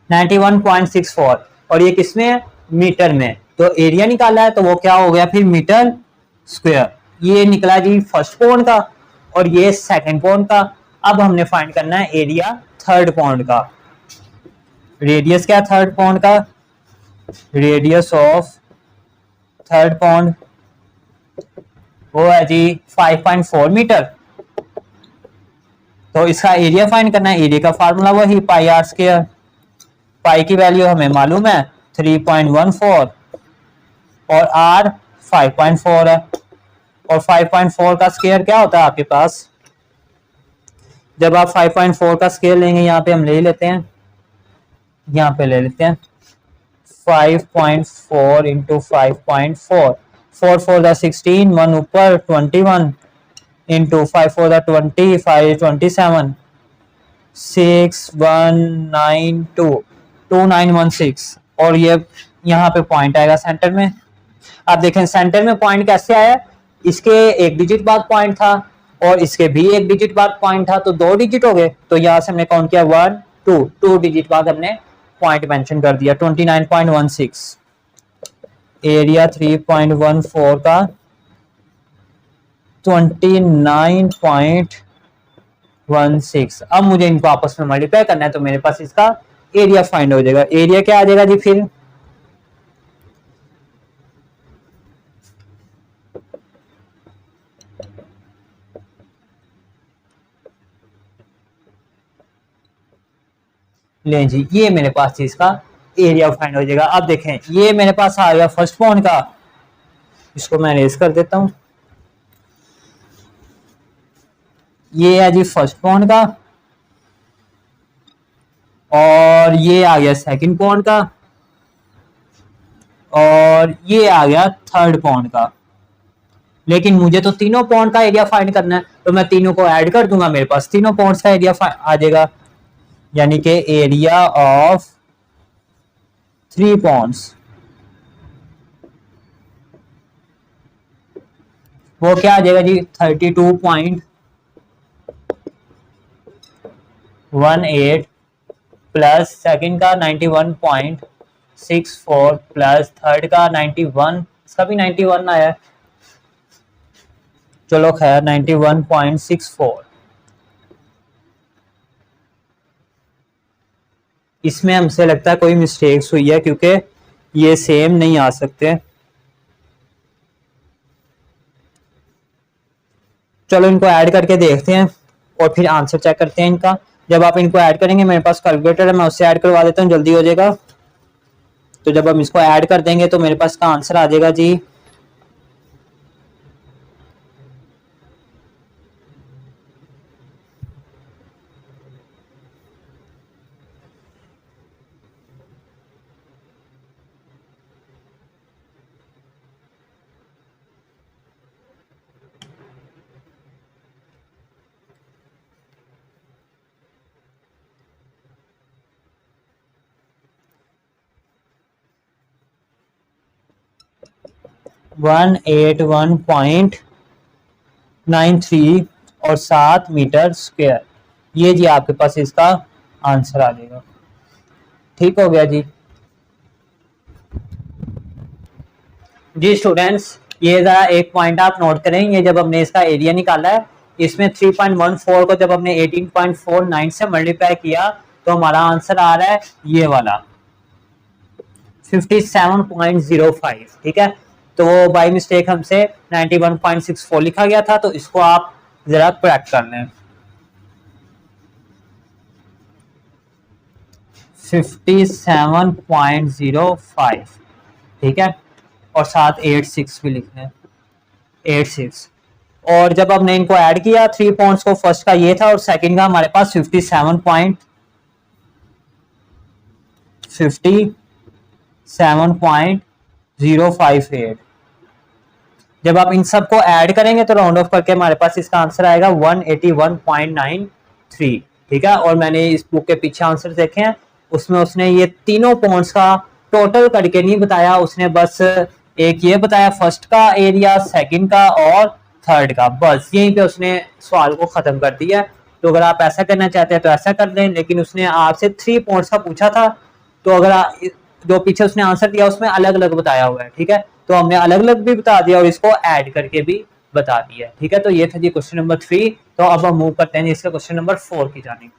91.64 और ये किसमें है मीटर में। तो एरिया निकाला है तो वो क्या हो गया फिर मीटर स्क्वायर। ये निकला जी फर्स्ट पॉइंट का और ये सेकंड पॉइंट का। अब हमने फाइंड करना है एरिया थर्ड पॉइंट का। रेडियस क्या है थर्ड पॉइंट का, रेडियस ऑफ थर्ड पॉइंट वो है जी 5.4 मीटर। तो इसका एरिया फाइंड करना है, एरिया का फार्मूला वही पाई आर स्क्वायर, पाई की वैल्यू हमें मालूम है 3.14 और आर 5.4 है, और 5.4 का स्क्वायर क्या होता है आपके पास, जब आप 5.4 का स्क्वायर लेंगे यहाँ पे हम ले लेते हैं, यहाँ पे ले लेते हैं 5.4 इंटू 5.4, 4 4 द 16, 1 ऊपर 21 इंटू 5 4 द 20, 5 27, 6192 2916, और ये यहाँ पे पॉइंट आएगा सेंटर में। आप देखें सेंटर में पॉइंट कैसे आया, इसके एक डिजिट बाद पॉइंट था और इसके भी एक डिजिट बाद पॉइंट था, तो 2 डिजिट हो गए। तो यहाँ से हमने काउंट किया 1 2 डिजिट बाद हमने पॉइंट मेंशन कर दिया 29.16। एरिया 3.14 का 29.16। अब मुझे इनको आपस में मल्टीप्लाई करना है, तो मेरे पास इसका एरिया फाइंड हो जाएगा। एरिया क्या आ जाएगा जी, फिर ले जी, ये मेरे पास इसका एरिया फाइंड हो जाएगा। अब देखें ये मेरे पास आ गया फर्स्ट पॉइंट का, इसको मैं रेज कर देता हूं, ये है जी फर्स्ट पॉइंट का, और ये आ गया सेकंड पॉइंट का, और ये आ गया थर्ड पॉइंट का। लेकिन मुझे तो तीनों पॉइंट का एरिया फाइंड करना है, तो मैं तीनों को ऐड कर दूंगा, मेरे पास तीनों पॉइंट्स का एरिया आ जाएगा, यानी कि एरिया ऑफ 3 पॉइंट्स वो क्या आ जाएगा जी 32.18 प्लस सेकंड का 91.64 प्लस थर्ड का 91, इसका भी 91 आया है, चलो खैर 91.64। इसमें हमसे लगता है कोई मिस्टेक्स हुई है क्योंकि ये सेम नहीं आ सकते। चलो इनको ऐड करके देखते हैं और फिर आंसर चेक करते हैं इनका। जब आप इनको ऐड करेंगे, मेरे पास कैलकुलेटर है, मैं उससे ऐड करवा देता हूँ, जल्दी हो जाएगा। तो जब हम इसको ऐड कर देंगे तो मेरे पास का आंसर आ जाएगा जी 181.93 और 7 मीटर स्क्वायर। ये जी आपके पास इसका आंसर आ जाएगा। ठीक हो गया जी। जी स्टूडेंट्स, ये जरा एक पॉइंट आप नोट करें, ये जब हमने इसका एरिया निकाला है, इसमें 3.14 को जब हमने 18.49 से मल्टीप्लाई किया तो हमारा आंसर आ रहा है ये वाला 57.05। ठीक है, तो वो बाय मिस्टेक हमसे 91.64 लिखा गया था, तो इसको आप जरा करेक्ट कर लें। 57.05, ठीक है, और साथ 86 भी लिखना है, 86। और जब हमने इनको ऐड किया 3 पॉइंट्स को, फर्स्ट का ये था और सेकंड का हमारे पास 57.058। जब आप इन सब को ऐड करेंगे तो राउंड ऑफ करके हमारे पास इसका आंसर आएगा 181.93। ठीक है, और मैंने इस बुक के पीछे आंसर देखे हैं, उसमें उसने ये तीनों पॉइंट्स का टोटल करके नहीं बताया, उसने बस एक ये बताया फर्स्ट का एरिया, सेकंड का और थर्ड का, बस यहीं पे उसने सवाल को खत्म कर दिया। तो अगर आप ऐसा करना चाहते हैं तो ऐसा कर दें, लेकिन उसने आपसे 3 पॉइंट्स का पूछा था, तो अगर जो पीछे उसने आंसर दिया उसमें अलग अलग बताया हुआ है। ठीक है, तो हमने अलग अलग भी बता दिया और इसको ऐड करके भी बता दिया। ठीक है, तो ये था जी क्वेश्चन नंबर 3। तो अब हम मूव करते हैं इसका क्वेश्चन नंबर 4 की जानिब।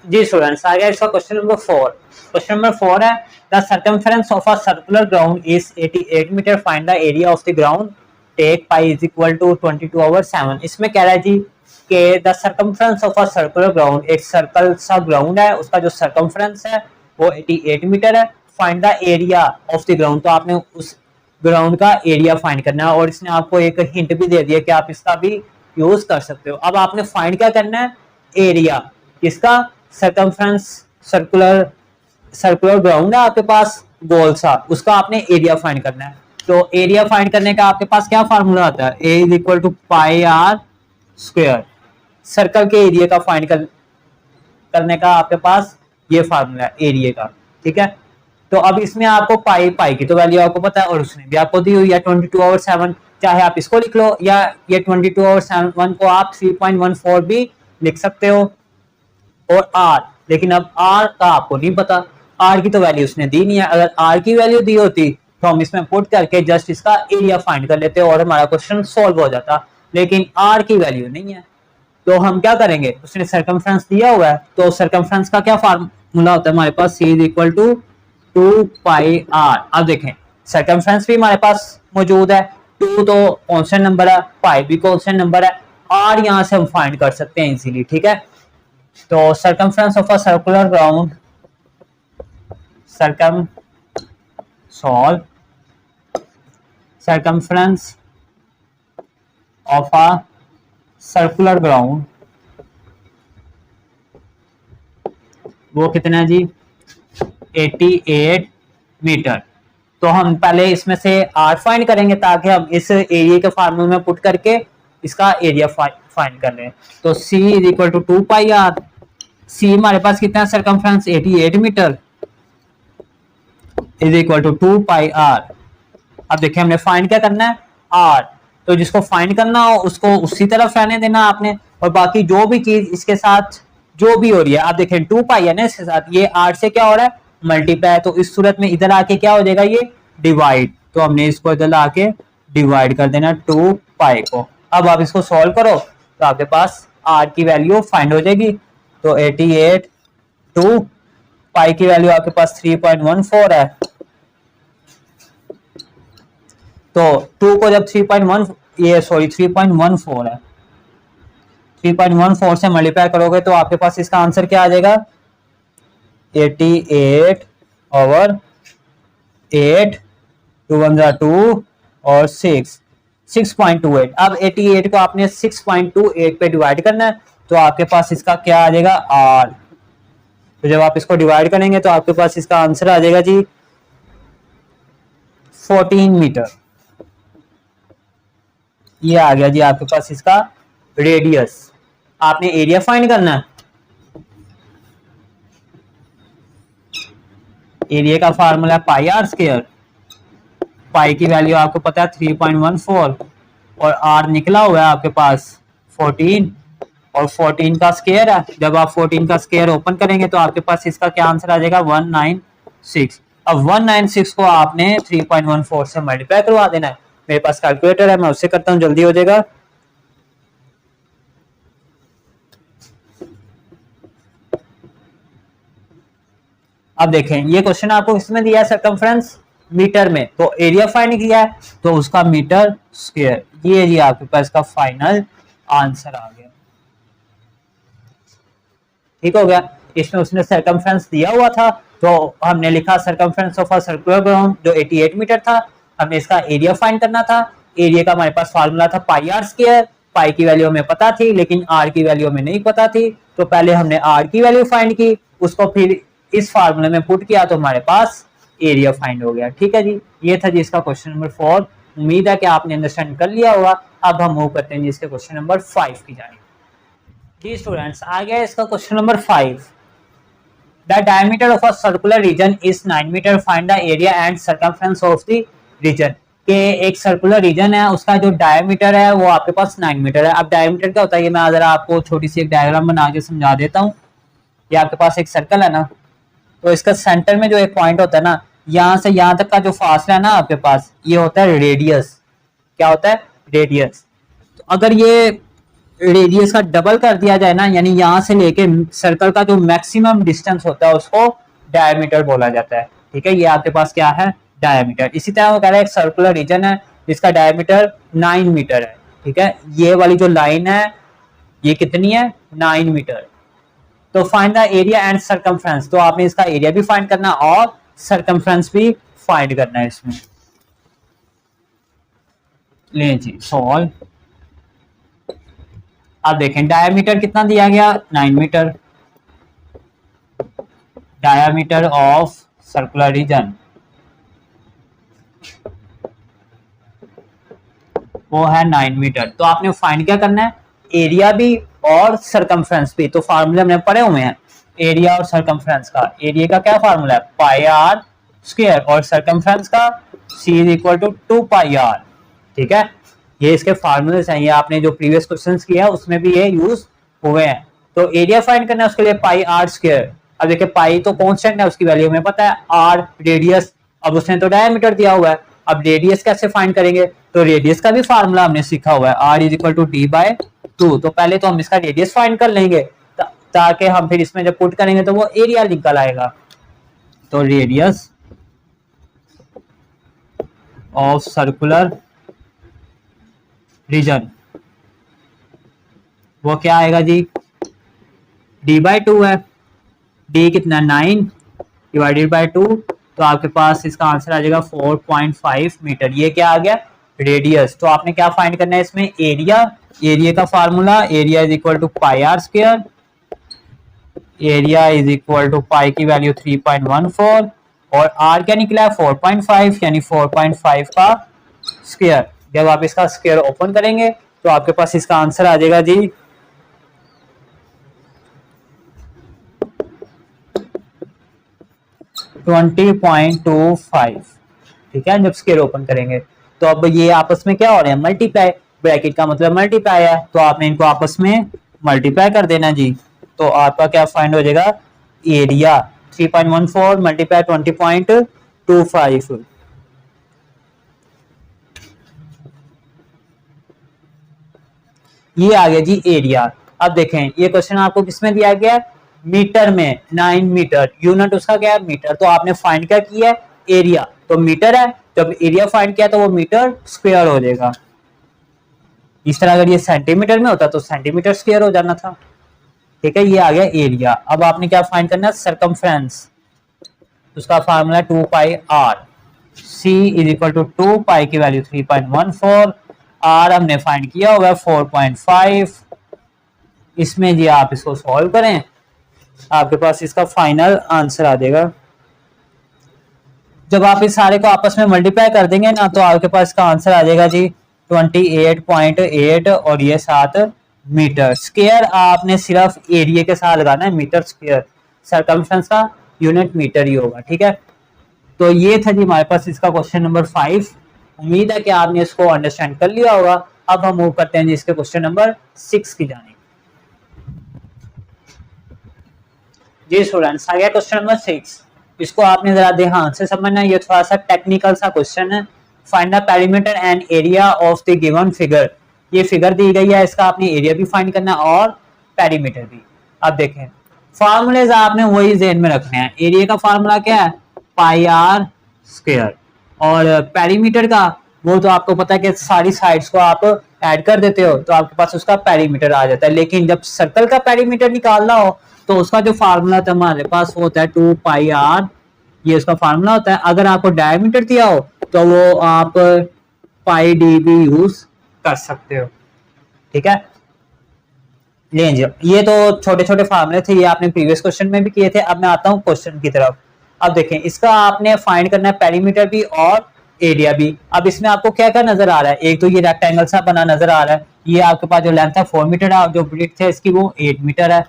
जी स्टूडेंट्स, आ गया इसका क्वेश्चन नंबर 4। क्वेश्चन नंबर 4 है the circumference of a circular ground is 88 metre, find the area of the ground, take pi is equal to 22/7। इसमें कह रहा है जी कि the circumference of a circular ground, एक सर्कल सा ग्राउंड है, उसका जो सर्कमफेरेंस है वो 88 मीटर है, find the area of the ground. तो आपने उस ग्राउंड का एरिया फाइंड करना है और इसने आपको एक हिंट भी दे दिया कि आप इसका भी यूज कर सकते हो। अब आपने फाइंड क्या करना है, एरिया किसका, सर्कमफ्रेंस, सर्कुलर सर्कुलर ग्राउंड है आपके पास गोल सा, उसका आपने एरिया फाइंड करना है। तो एरिया फाइंड करने का आपके पास क्या फार्मूला आता है, A is equal to pi are square. Circle के एरिया का फाइंड करने का आपके पास ये फार्मूला है एरिया का, ठीक है। तो अब इसमें आपको पाई पाई की तो वैल्यू आपको पता है और उसने भी आपको दी हुई है 22/7। चाहे आप इसको लिख लो या ये 22/7 को आप 3.14 भी लिख सकते हो और आर, लेकिन अब आर का आपको नहीं पता, आर की तो वैल्यू उसने दी नहीं है। अगर आर की वैल्यू दी होती तो हम इसमें पुट करके जस्ट इसका एरिया फाइंड कर लेते और हमारा क्वेश्चन सॉल्व हो जाता, लेकिन आर की वैल्यू नहीं है। तो हम क्या करेंगे, उसने सर्कमफ्रेंस दिया हुआ है तो सर्कमफ्रेंस का क्या फार्मूला होता है हमारे पास, C is equal to 2 pi r. अब देखें सर्कमफ्रेंस भी हमारे पास मौजूद है, 2 तो कांस्टेंट नंबर है, पाई भी कांस्टेंट नंबर है, आर यहां से हम फाइंड कर सकते हैं इजीली, ठीक है। तो circumference of a circular ground, circumference of a circular ground वो कितना है जी, 88 मीटर। तो हम पहले इसमें से आर फाइंड करेंगे ताकि हम इस एरिया के फार्मूले में पुट करके इसका एरिया फाइंड कर लें। तो C is equal to 2 pi are, C हमारे पास कितना है circumference 88 metre, is equal to 2 pi r. अब देखिए हमने फाइंड क्या करना है, आर। तो जिसको फाइंड करना हो उसको उसी तरफ रहने देना आपने, और बाकी जो भी चीज इसके साथ जो भी हो रही है, आप देखें 2 पाई है ना इसके साथ, ये आर से क्या हो रहा है मल्टीप्लाई, तो इस सूरत में इधर आके क्या हो जाएगा ये डिवाइड, तो हमने इसको इधर आके डिवाइड कर देना 2 पाई को। अब आप इसको सॉल्व करो तो आपके पास आर की वैल्यू फाइंड हो जाएगी। तो 88 2 पाई की वैल्यू आपके पास 3.14 है, तो 2 को जब 3.14 है, 3.14 से मल्टीप्लाई करोगे तो आपके पास इसका आंसर क्या आ जाएगा, 88/8, 2 1 2 और 6.28। अब 88 को आपने 6.28 पे डिवाइड करना है तो आपके पास इसका क्या आ जाएगा आर। तो जब आप इसको डिवाइड करेंगे तो आपके पास इसका आंसर आ जाएगा जी 14 मीटर। ये आ गया जी आपके पास इसका रेडियस। आपने एरिया फाइंड करना है, एरिया का formula pi are square, pi की वैल्यू आपको पता है 3.14 और आर निकला हुआ है आपके पास 14 और 14 का स्क्वायर है। जब आप 14 का स्क्वायर ओपन करेंगे तो आपके पास इसका क्या आंसर आ जाएगा 196। अब 196 को आपने 3.14 से मल्टीप्लाई करवा देना है। मेरे पास कैलकुलेटर है, मैं उससे करता हूं, जल्दी हो जाएगा। अब देखें ये क्वेश्चन आपको इसमें दिया है सर्कमफ्रेंस मीटर में, तो एरिया फाइंड किया है तो उसका मीटर स्क्वायर, ये जी आपके पास का फाइनल आंसर आ गया। ठीक हो गया। इसमें उसने सर्कमफ्रेंस दिया हुआ था तो हमने लिखा circumference of a circular ground जो 88 मीटर था, हमने इसका एरिया फाइंड करना था। एरिया का हमारे पास फार्मूला था पाई आर स्क्वायर, पाई की वैल्यू हमें पता थी लेकिन आर की वैल्यू हमें नहीं पता थी, तो पहले हमने आर की वैल्यू फाइंड की, उसको फिर इस फार्मूले में पुट किया तो हमारे पास एरिया फाइंड हो गया। ठीक है जी, ये था जी इसका क्वेश्चन नंबर 4। उम्मीद है कि आपने अंडरस्टैंड कर लिया होगा। अब हम मूव करते हैं जी इसके क्वेश्चन नंबर 5 की जानिब। जी स्टूडेंट्स, आ गया इसका question number 5। The diameter of a circular region is 9 metre, find the area and circumference of the region. के एक सर्कुलर रीजन है, उसका जो डायमीटर है वो आपके पास 9 मीटर है। अब डायमीटर क्या होता है ये मैं जरा आपको छोटी सी एक डायग्राम बना के समझा देता हूँ। ये आपके पास एक सर्कल है ना, तो इसका सेंटर में जो एक पॉइंट होता है ना, यहाँ से यहाँ तक का जो फासला है ना आपके पास, ये होता है रेडियस। क्या होता है, रेडियस। तो अगर ये रेडियस का डबल कर दिया जाए ना, यानी यहाँ से लेके सर्कल का जो मैक्सिमम डिस्टेंस होता है उसको डायमीटर बोला जाता है। ठीक है, ये आपके पास क्या है, डायमीटर। इसी तरह वो कह रहा है एक सर्कुलर रीजन है जिसका डायमीटर 9 मीटर है। ठीक है, ये वाली जो लाइन है ये कितनी है, 9 मीटर। तो find the area and circumference, तो आपने इसका एरिया भी फाइंड करना और सरकमफ्रेंस भी फाइंड करना है इसमें। ले जी सॉल्व। आप देखें डायमीटर कितना दिया गया, 9 metre. Diameter of circular region वो है 9 मीटर। तो आपने फाइंड क्या करना है, एरिया भी और सरकमफ्रेंस भी। तो फार्मूले हमने पढ़े हुए हैं एरिया और सरकमफ्रेंस का। एरिया का क्या फार्मूला है, पाई आर स्क्वायर, और सरकमफ्रेंस का C is equal to 2 pi r. ठीक है, ये इसके फार्मूलेस हैं, ये आपने जो प्रीवियस क्वेश्चंस किया उसमें भी ये यूज हुए हैं। तो एरिया फाइंड करना है उसके लिए पाई आर स्क्वायर। अब देखिए पाई तो कांस्टेंट है, उसकी वैल्यू हमें पता है, आर रेडियस, अब उसने तो डायमीटर दिया हुआ है। अब रेडियस कैसे फाइंड करेंगे, तो रेडियस का भी फार्मूला हमने सीखा हुआ है, R is equal to D by 2। तो पहले तो हम इसका रेडियस फाइंड कर लेंगे ताकि हम फिर इसमें जब पुट करेंगे तो वो एरिया निकल आएगा। तो रेडियस ऑफ सर्कुलर रीजन वो क्या आएगा जी, डी बाई 2 है। डी कितना, 9 डिवाइडेड बाई 2, तो आपके पास इसका आंसर आ जाएगा 4.5 मीटर। ये क्या आ गया, रेडियस। तो आपने क्या फाइंड करना है इसमें, एरिया। एरिया का formula area is equal to pi are square. Area is equal to pi की वैल्यू 3.14 और आर क्या निकला है 4.5, यानी 4.5 का स्क्वायर। जब आप इसका स्क्वायर ओपन करेंगे तो आपके पास इसका आंसर आ जाएगा जी 20.25। ठीक है, जब स्क्वायर ओपन करेंगे तो अब ये आपस में क्या हो रहे हैं, मल्टीप्लाई। ब्रैकेट का मतलब मल्टीप्लाई है, तो आपने इनको आपस में मल्टीप्लाई कर देना जी। तो आपका क्या फाइंड हो जाएगा, एरिया 3.14 मल्टीप्लाई 20.25। ये आ गया जी एरिया। अब देखें ये क्वेश्चन आपको किसमें दिया गया, मीटर में, 9 मीटर, यूनिट उसका क्या है, मीटर। तो आपने फाइंड क्या किया है, एरिया, तो मीटर है, जब एरिया फाइंड किया तो वो मीटर स्क्वायर हो जाएगा। इस तरह अगर ये सेंटीमीटर में होता तो सेंटीमीटर स्क्वायर हो जाना था। ठीक है, ये आ गया एरिया। अब आपने क्या फाइंड करना है, सरकमफ्रेंस, उसका formula 2 pi are. C is equal to 2 pi की वैल्यू 3.14, आर हमने फाइंड किया होगा 4.5। इसमें जी आप इसको सॉल्व करें, आपके पास इसका फाइनल आंसर आ जाएगा। जब आप इस सारे को आपस में मल्टीप्लाई कर देंगे ना तो आपके पास इसका आंसर आ जाएगा जी 28.8 और ये 7 मीटर स्क्वायर। आपने सिर्फ एरिया के साथ लगाना है मीटर स्क्वायर, सरकमफ्रेंस का यूनिट मीटर ही होगा। ठीक है, तो ये था जी हमारे पास इसका क्वेश्चन नंबर 5। उम्मीद है कि आपने इसको अंडरस्टैंड कर लिया होगा। अब हम मूव करते हैं जी इसके क्वेश्चन नंबर 6 की जाने। जी स्टूडेंट्स, आ गया क्वेश्चन नंबर 6। इसको आपने जरा ध्यान से समझना, ये थोड़ा सा टेक्निकल सा क्वेश्चन है। Find the perimeter and area of the given figure. ये फिगर दी गई है, इसका आपने एरिया भी फाइंड करना और पेरीमीटर भी। अब देखें फार्मूलेज आपने वही ज़हन में रखने हैं। एरिया का फार्मूला क्या है, पाई आर स्क्वायर, और पेरीमीटर का वो तो आपको पता है कि सारी साइड्स को आप ऐड कर देते हो तो आपके पास उसका पेरीमीटर आ जाता है। लेकिन जब सर्कल का पेरीमीटर निकालना हो तो उसका जो फार्मूला था हमारे पास वो होता है 2 पाई आर, ये उसका फार्मूला होता है। अगर आपको डायमीटर दिया हो तो वो आप पाई डी भी यूज कर सकते हो। ठीक है, लेंगे ये तो छोटे छोटे फार्मूले थे, ये आपने प्रीवियस क्वेश्चन में भी किए थे। अब मैं आता हूँ क्वेश्चन की तरफ। अब देखें इसका आपने फाइंड करना है पेरीमीटर भी और एरिया भी। अब इसमें आपको क्या क्या नजर आ रहा है, एक तो ये रेक्टेंगल सा बना नजर आ रहा है, ये आपके पास जो लेंथ है 4 मीटर है और जो ब्रेड्थ है इसकी वो 8 मीटर है।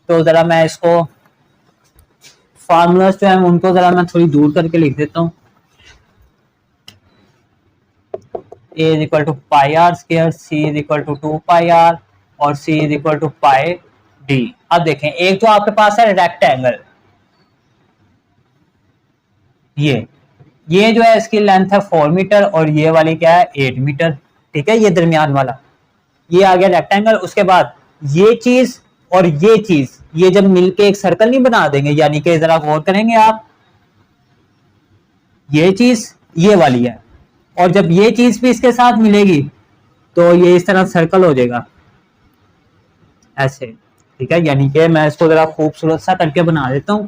तो जरा मैं इसको फार्मूलाज जो है उनको जरा मैं थोड़ी दूर करके लिख देता हूँ। A is equal to pi are square, C is equal to 2 pi r और C is equal to pi D. अब देखें एक तो आपके पास है रेक्टेंगल, ये जो है इसकी लेंथ है 4 मीटर और ये वाली क्या है 8 मीटर। ठीक है, ये दरमियान वाला। ये आ गया रेक्टेंगल। उसके बाद ये चीज और ये चीज, ये जब मिलके एक सर्कल नहीं बना देंगे, यानी कि जरा गौर करेंगे आप, ये चीज ये वाली है, और जब ये चीज भी इसके साथ मिलेगी तो ये इस तरह सर्कल हो जाएगा ऐसे, ठीक है। यानी कि मैं इसको जरा खूबसूरत सा करके बना देता हूं।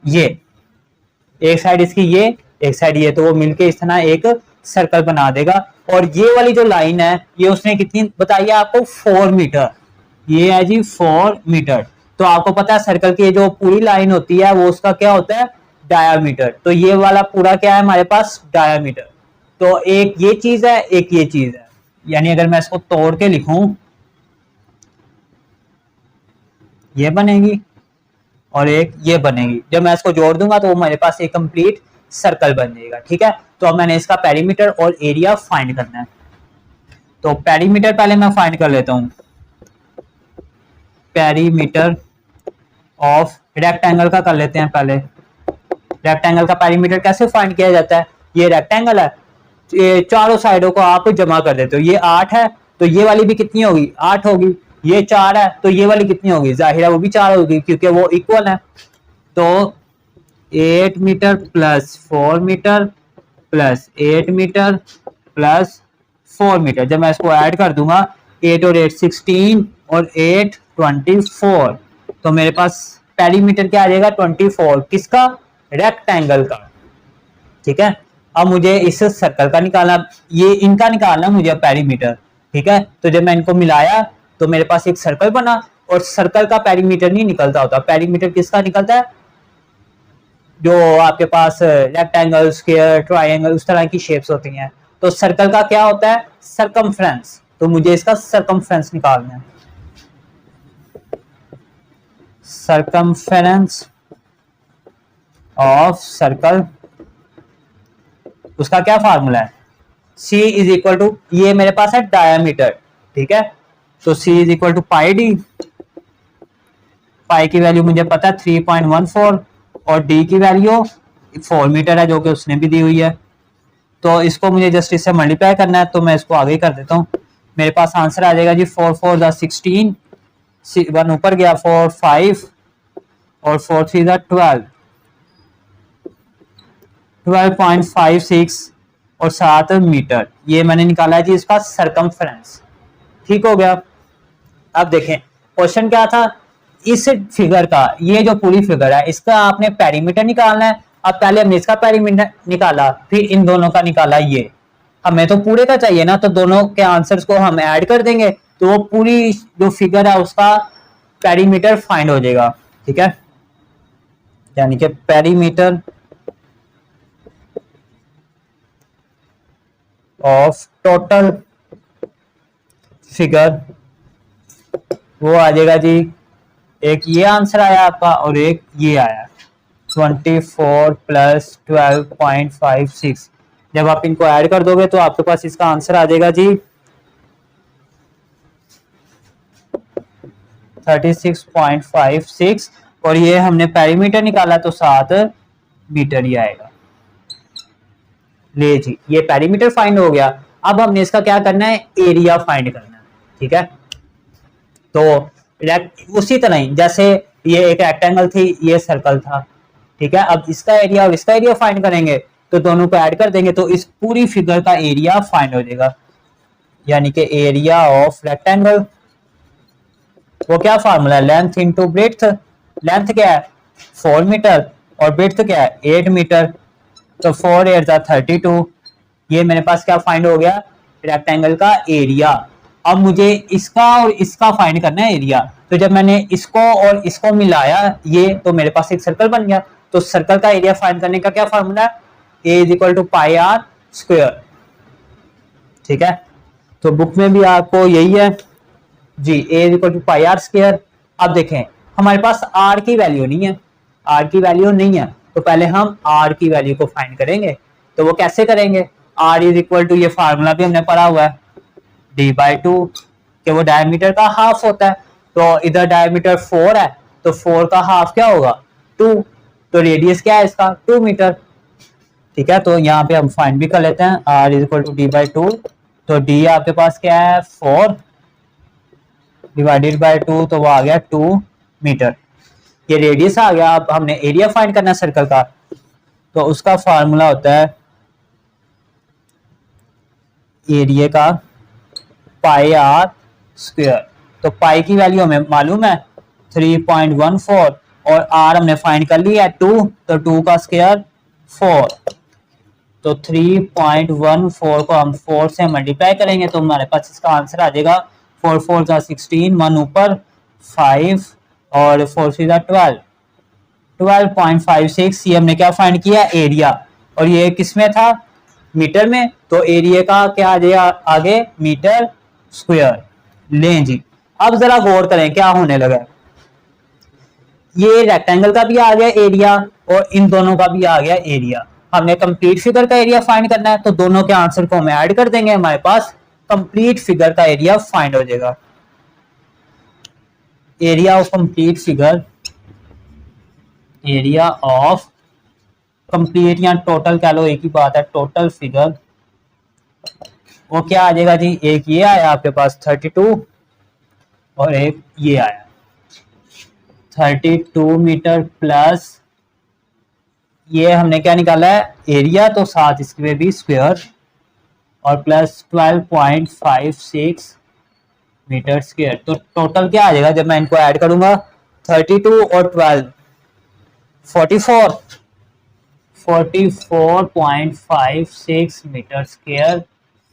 ये एक साइड इसकी, ये एक साइड ये, तो वो मिलके इस तरह एक सर्कल बना देगा। और ये वाली जो लाइन है ये उसने कितनी बताई है आपको, 4 मीटर। ये है जी 4 मीटर। तो आपको पता है सर्कल की जो पूरी लाइन होती है वो उसका क्या होता है, डायामीटर। तो ये वाला पूरा क्या है हमारे पास, डायामीटर। तो एक ये चीज है, एक ये चीज है। यानी अगर मैं इसको तोड़ के लिखूं, ये बनेगी और एक ये बनेगी। जब मैं इसको जोड़ दूंगा तो वो मेरे पास एक कंप्लीट सर्कल बन जाएगा, ठीक है। तो अब मैंने इसका पेरीमीटर और एरिया फाइंड करना है। तो पेरीमीटर पहले मैं फाइंड कर लेता हूं। पेरीमीटर ऑफ रेक्टेंगल का कर लेते हैं पहले। रेक्टेंगल का पेरीमीटर कैसे फाइंड किया जाता है, ये रेक्टेंगल है, ये चारों साइडों को आप जमा कर देते हो। ये 8 है तो ये वाली भी कितनी होगी, 8 होगी। ये 4 है तो ये वाली कितनी होगी, जाहिर है वो भी 4 होगी क्योंकि वो इक्वल है। तो 8 metre plus 4 metre plus 8 metre plus 4 metre, जब मैं इसको ऐड कर दूंगा 8 और 8 16 और 8 24, तो मेरे पास पेरीमीटर क्या आ जाएगा, 24। किसका, रेक्टेंगल का, ठीक है। अब मुझे इस सर्कल का निकालना, ये इनका निकालना मुझे पेरीमीटर, ठीक है। तो जब मैं इनको मिलाया तो मेरे पास एक सर्कल बना, और सर्कल का पेरीमीटर नहीं निकलता होता। पेरीमीटर किसका निकलता है, जो आपके पास रेक्टेंगल, स्क्वायर, ट्रायंगल उस तरह की शेप्स होती हैं। तो सर्कल का क्या होता है, सरकमफ्रेंस। तो मुझे इसका सरकमफ्रेंस निकालना है। सरकमफ्रेंस ऑफ सर्कल, उसका क्या फार्मूला है, C इज इक्वल टू, ये मेरे पास है डायामीटर, ठीक है। तो C is equal to pi D. Pi की वैल्यू मुझे पता है 3.14 और D की वैल्यू 4 मीटर है जो कि उसने भी दी हुई है। तो इसको मुझे जस्ट इससे मल्टीप्लाई करना है, तो मैं इसको आगे कर देता हूँ। मेरे पास आंसर आ जाएगा जी 4 4 16, 1 ऊपर गया 4 5 और 4 3 12, 12.56 और 7 मीटर। ये मैंने निकाला है जी इसका सरकमफ्रेंस, ठीक हो गया। अब देखें क्वेश्चन क्या था, इस फिगर का, ये जो पूरी फिगर है इसका आपने पेरीमीटर निकालना है। अब पहले हमने इसका पेरीमीटर निकाला, फिर इन दोनों का निकाला। ये हमें तो पूरे का चाहिए ना, तो दोनों के आंसर्स को हम ऐड कर देंगे तो वो पूरी जो फिगर है उसका पेरीमीटर फाइंड हो जाएगा, ठीक है। यानी कि पेरीमीटर ऑफ टोटल फिगर वो आ जाएगा जी, एक ये आंसर आया आपका और एक ये आया 24 प्लस 12.56। जब आप इनको ऐड कर दोगे तो आपके पास इसका आंसर आ जाएगा जी 36.56, और ये हमने पेरीमीटर निकाला तो 7 मीटर ही आएगा। ले जी, ये पेरीमीटर फाइंड हो गया। अब हमने इसका क्या करना है, एरिया फाइंड करना है, ठीक है। तो उसी तरह ही जैसे ये एक रेक्टेंगल थी, ये सर्कल था, ठीक है। अब इसका एरिया और इसका एरिया फाइंड करेंगे तो दोनों को ऐड कर देंगे तो इस पूरी फिगर का एरिया फाइंड हो जाएगा। यानी कि एरिया ऑफ रेक्टेंगल, वो क्या फार्मूला है, लेंथ इंटू ब्रेड्थ। लेंथ क्या है 4 मीटर और ब्रेड्थ क्या है 8 मीटर, तो 4 8 32। ये मेरे पास क्या फाइंड हो गया, रेक्टेंगल का एरिया। अब मुझे इसका और इसका फाइंड करना है एरिया। तो जब मैंने इसको और इसको मिलाया ये, तो मेरे पास एक सर्कल बन गया। तो सर्कल का एरिया फाइंड करने का क्या फार्मूला है, A is equal to pi are square, ठीक है। तो बुक में भी आपको यही है जी, A is equal to pi are square. अब देखें हमारे पास आर की वैल्यू नहीं है, आर की वैल्यू नहीं है, तो पहले हम आर की वैल्यू को फाइंड करेंगे। तो वो कैसे करेंगे, आर इज इक्वल टू, ये फार्मूला भी हमने पढ़ा हुआ है, d/2, कि वो डायमीटर का हाफ होता है। तो इधर डायमीटर 4 है तो 4 का हाफ क्या होगा 2, तो रेडियस क्या है इसका 2 मीटर। ठीक है, तो यहाँ पे हम फाइंड भी कर लेते हैं r is equal to D by two. तो d आपके पास क्या है 4 डिवाइडेड बाई 2, तो वो आ गया 2 मीटर। ये रेडियस आ गया। अब हमने एरिया फाइंड करना है सर्कल का, तो उसका फार्मूला होता है एरिया का पाई आर स्क्वायर। तो पाई की वैल्यू हमें मालूम है 3.14 और आर हमने फाइंड कर लिया 2, तो 2 का स्क्वायर 4। तो 3.14 को हम 4 से मल्टीप्लाई करेंगे तो हमारे पास इसका आंसर आ जाएगा 4 4 जा 16, 1 ऊपर 5 और 4 3 जा 12, 12.56। ये हमने क्या फाइंड किया एरिया, और ये किस में था मीटर में, तो एरिया का क्या आ जाएगा आगे मीटर स्क्वायर। लें जी, अब जरा गौर करें क्या होने लगा। ये रेक्टेंगल का भी आ गया एरिया और इन दोनों का भी आ गया एरिया। हमने कंप्लीट फिगर का एरिया फाइंड करना है, तो दोनों के आंसर को हम ऐड कर देंगे, हमारे पास कंप्लीट फिगर का एरिया फाइंड हो जाएगा। Area of complete figure, area of complete या टोटल कह लो, एक ही बात है, टोटल फिगर वो क्या आ जाएगा जी, एक ये आया आपके पास 32 और एक ये आया 32 मीटर प्लस ये हमने क्या निकाला है एरिया, तो साथ इसके भी स्क्वायर और प्लस 12.56 मीटर स्क्वायर। तो टोटल क्या आ जाएगा जब मैं इनको ऐड करूंगा 32 और 12 44.56 मीटर स्क्वायर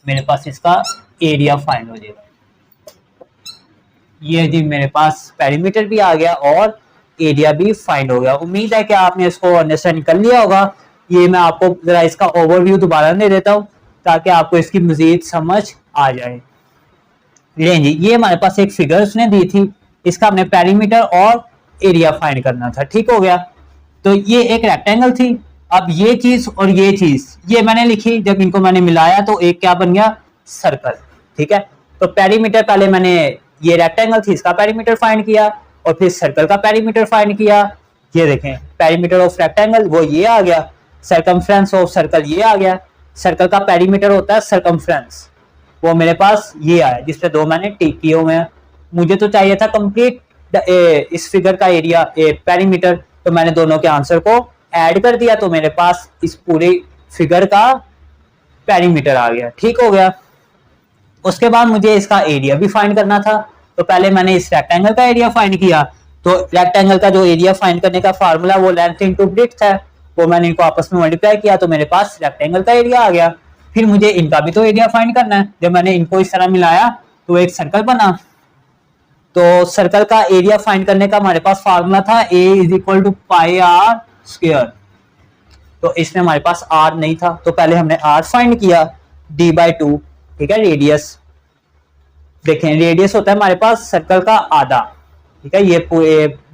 मेरे पास इसका एरिया फाइंड हो जाएगा। ये जी मेरे पास पेरीमीटर भी आ गया और एरिया भी फाइंड हो गया। उम्मीद है कि आपने इसको अंडरस्टैंड कर लिया होगा। ये मैं आपको जरा इसका ओवरव्यू दोबारा दे देता हूँ ताकि आपको इसकी मजीद समझ आ जाए। लें जी, ये हमारे पास एक फिगर उसने दी थी, इसका हमने पेरीमीटर और एरिया फाइंड करना था। ठीक हो गया। तो ये एक रेक्टेंगल थी। अब ये चीज और ये चीज ये मैंने लिखी, जब इनको मैंने मिलाया तो एक क्या बन गया सर्कल। ठीक है, तो पेरीमीटर पहले मैंने ये रेक्टेंगल थी इसका पेरीमीटर फाइंड किया और फिर सर्कल का पेरीमीटर फाइंड किया। ये देखें पेरीमीटर ऑफ रेक्टेंगल वो ये आ गया, सर्कमफ्रेंस ऑफ सर्कल ये आ गया। सर्कल का पेरीमीटर होता है सर्कमफ्रेंस, वो मेरे पास ये आया जिसपे 2 मैंने टिक किए हुए हैं। मुझे तो चाहिए था कंप्लीट इस फिगर का एरिया पेरीमीटर, तो मैंने दोनों के आंसर को ऐड कर दिया तो मेरे पास इस पूरे फिगर का पेरीमीटर आ गया। ठीक हो गया। उसके बाद मुझे इसका एरिया भी फाइंड करना था, तो पहले मैंने इस रेक्टेंगल का एरिया फाइंड किया। तो रेक्टेंगल का जो एरिया फाइंड करने का फार्मूला वो लेंथ इनटू ब्रेड्थ है, वो मैंने इनको आपस में मल्टीप्लाई किया तो मेरे पास रेक्टेंगल का एरिया आ गया। फिर मुझे इनका भी तो एरिया फाइंड करना है। जब मैंने इनको इस तरह मिलाया तो एक सर्कल बना। तो सर्कल का एरिया फाइंड करने का हमारे पास फार्मूला था a is equal to pi are square. तो इसमें हमारे पास r नहीं था, तो पहले हमने r फाइंड किया d बाई 2। ठीक है, रेडियस देखें, रेडियस होता है हमारे पास सर्कल का आधा। ठीक है, ये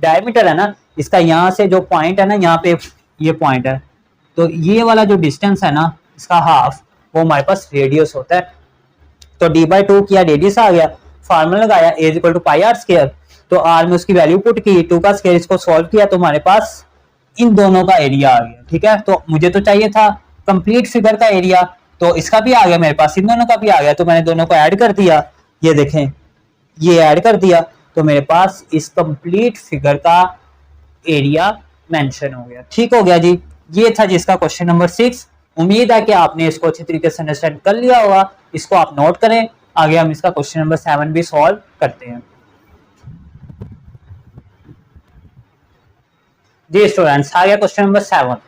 डायमीटर है ना, इसका यहाँ से जो पॉइंट है ना, यहाँ पे ये पॉइंट है, तो ये वाला जो डिस्टेंस है ना इसका हाफ, वो हमारे पास रेडियस होता है। तो d बाई 2 किया, रेडियस आ गया, फार्मूला लगाया a is equal to pi are square. तो r में उसकी वैल्यू पुट की, 2 का स्क्वायर, इसको सॉल्व किया तो हमारे पास इन दोनों का एरिया आ गया। ठीक है, तो मुझे तो चाहिए था कंप्लीट फिगर का एरिया, तो इसका भी आ गया मेरे पास, इन दोनों का भी आ गया, तो मैंने दोनों को ऐड कर दिया। ये देखें, ये ऐड कर दिया तो मेरे पास इस कंप्लीट फिगर का एरिया मेंशन हो गया। ठीक हो गया जी। ये था जिसका क्वेश्चन नंबर 6। उम्मीद है कि आपने इसको अच्छी तरीके से अंडरस्टैंड कर लिया होगा। इसको आप नोट करें, आगे हम इसका क्वेश्चन नंबर 7 भी सॉल्व करते हैं। जी स्टूडेंट्स, आ गया question number 7,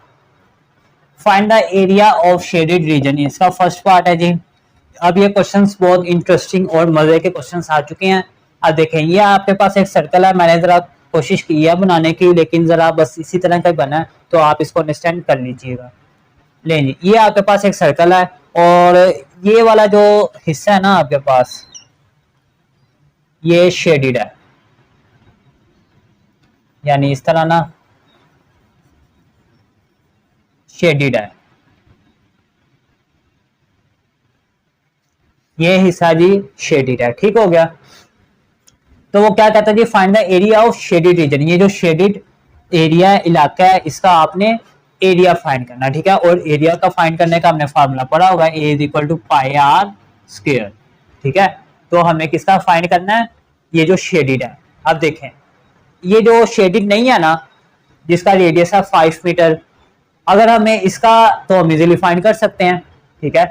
find the area of shaded reason. इसका फर्स्ट पार्ट है जी। अब ये क्वेश्चंस बहुत इंटरेस्टिंग और मजे के क्वेश्चंस आ चुके हैं। अब देखें, ये आपके पास एक सर्कल है, मैंने जरा कोशिश की है बनाने की, लेकिन जरा बस इसी तरह का बना है, तो आप इसको अंडरस्टैंड कर लीजिएगा। ले जी, ये आपके पास एक सर्कल है और ये वाला जो हिस्सा है ना आपके पास, ये शेडेड है, यानी इस तरह ना शेडेड है। ये हिस्सा जी शेडेड है। ठीक हो गया। तो वो क्या कहता है जी, find the area of shaded region. ये जो शेडेड एरिया इलाका है इसका आपने एरिया फाइंड करना, ठीक है। और एरिया का फाइंड करने का हमने फार्मूला पढ़ा होगा, A is equal to pi are square, ठीक है। तो हमें किसका फाइंड करना है, ये जो शेडिड है। अब देखें, ये जो शेडिड नहीं है ना, जिसका रेडियस है 5 मीटर, अगर हमें इसका, तो हम इजीली फाइंड कर सकते हैं, ठीक है।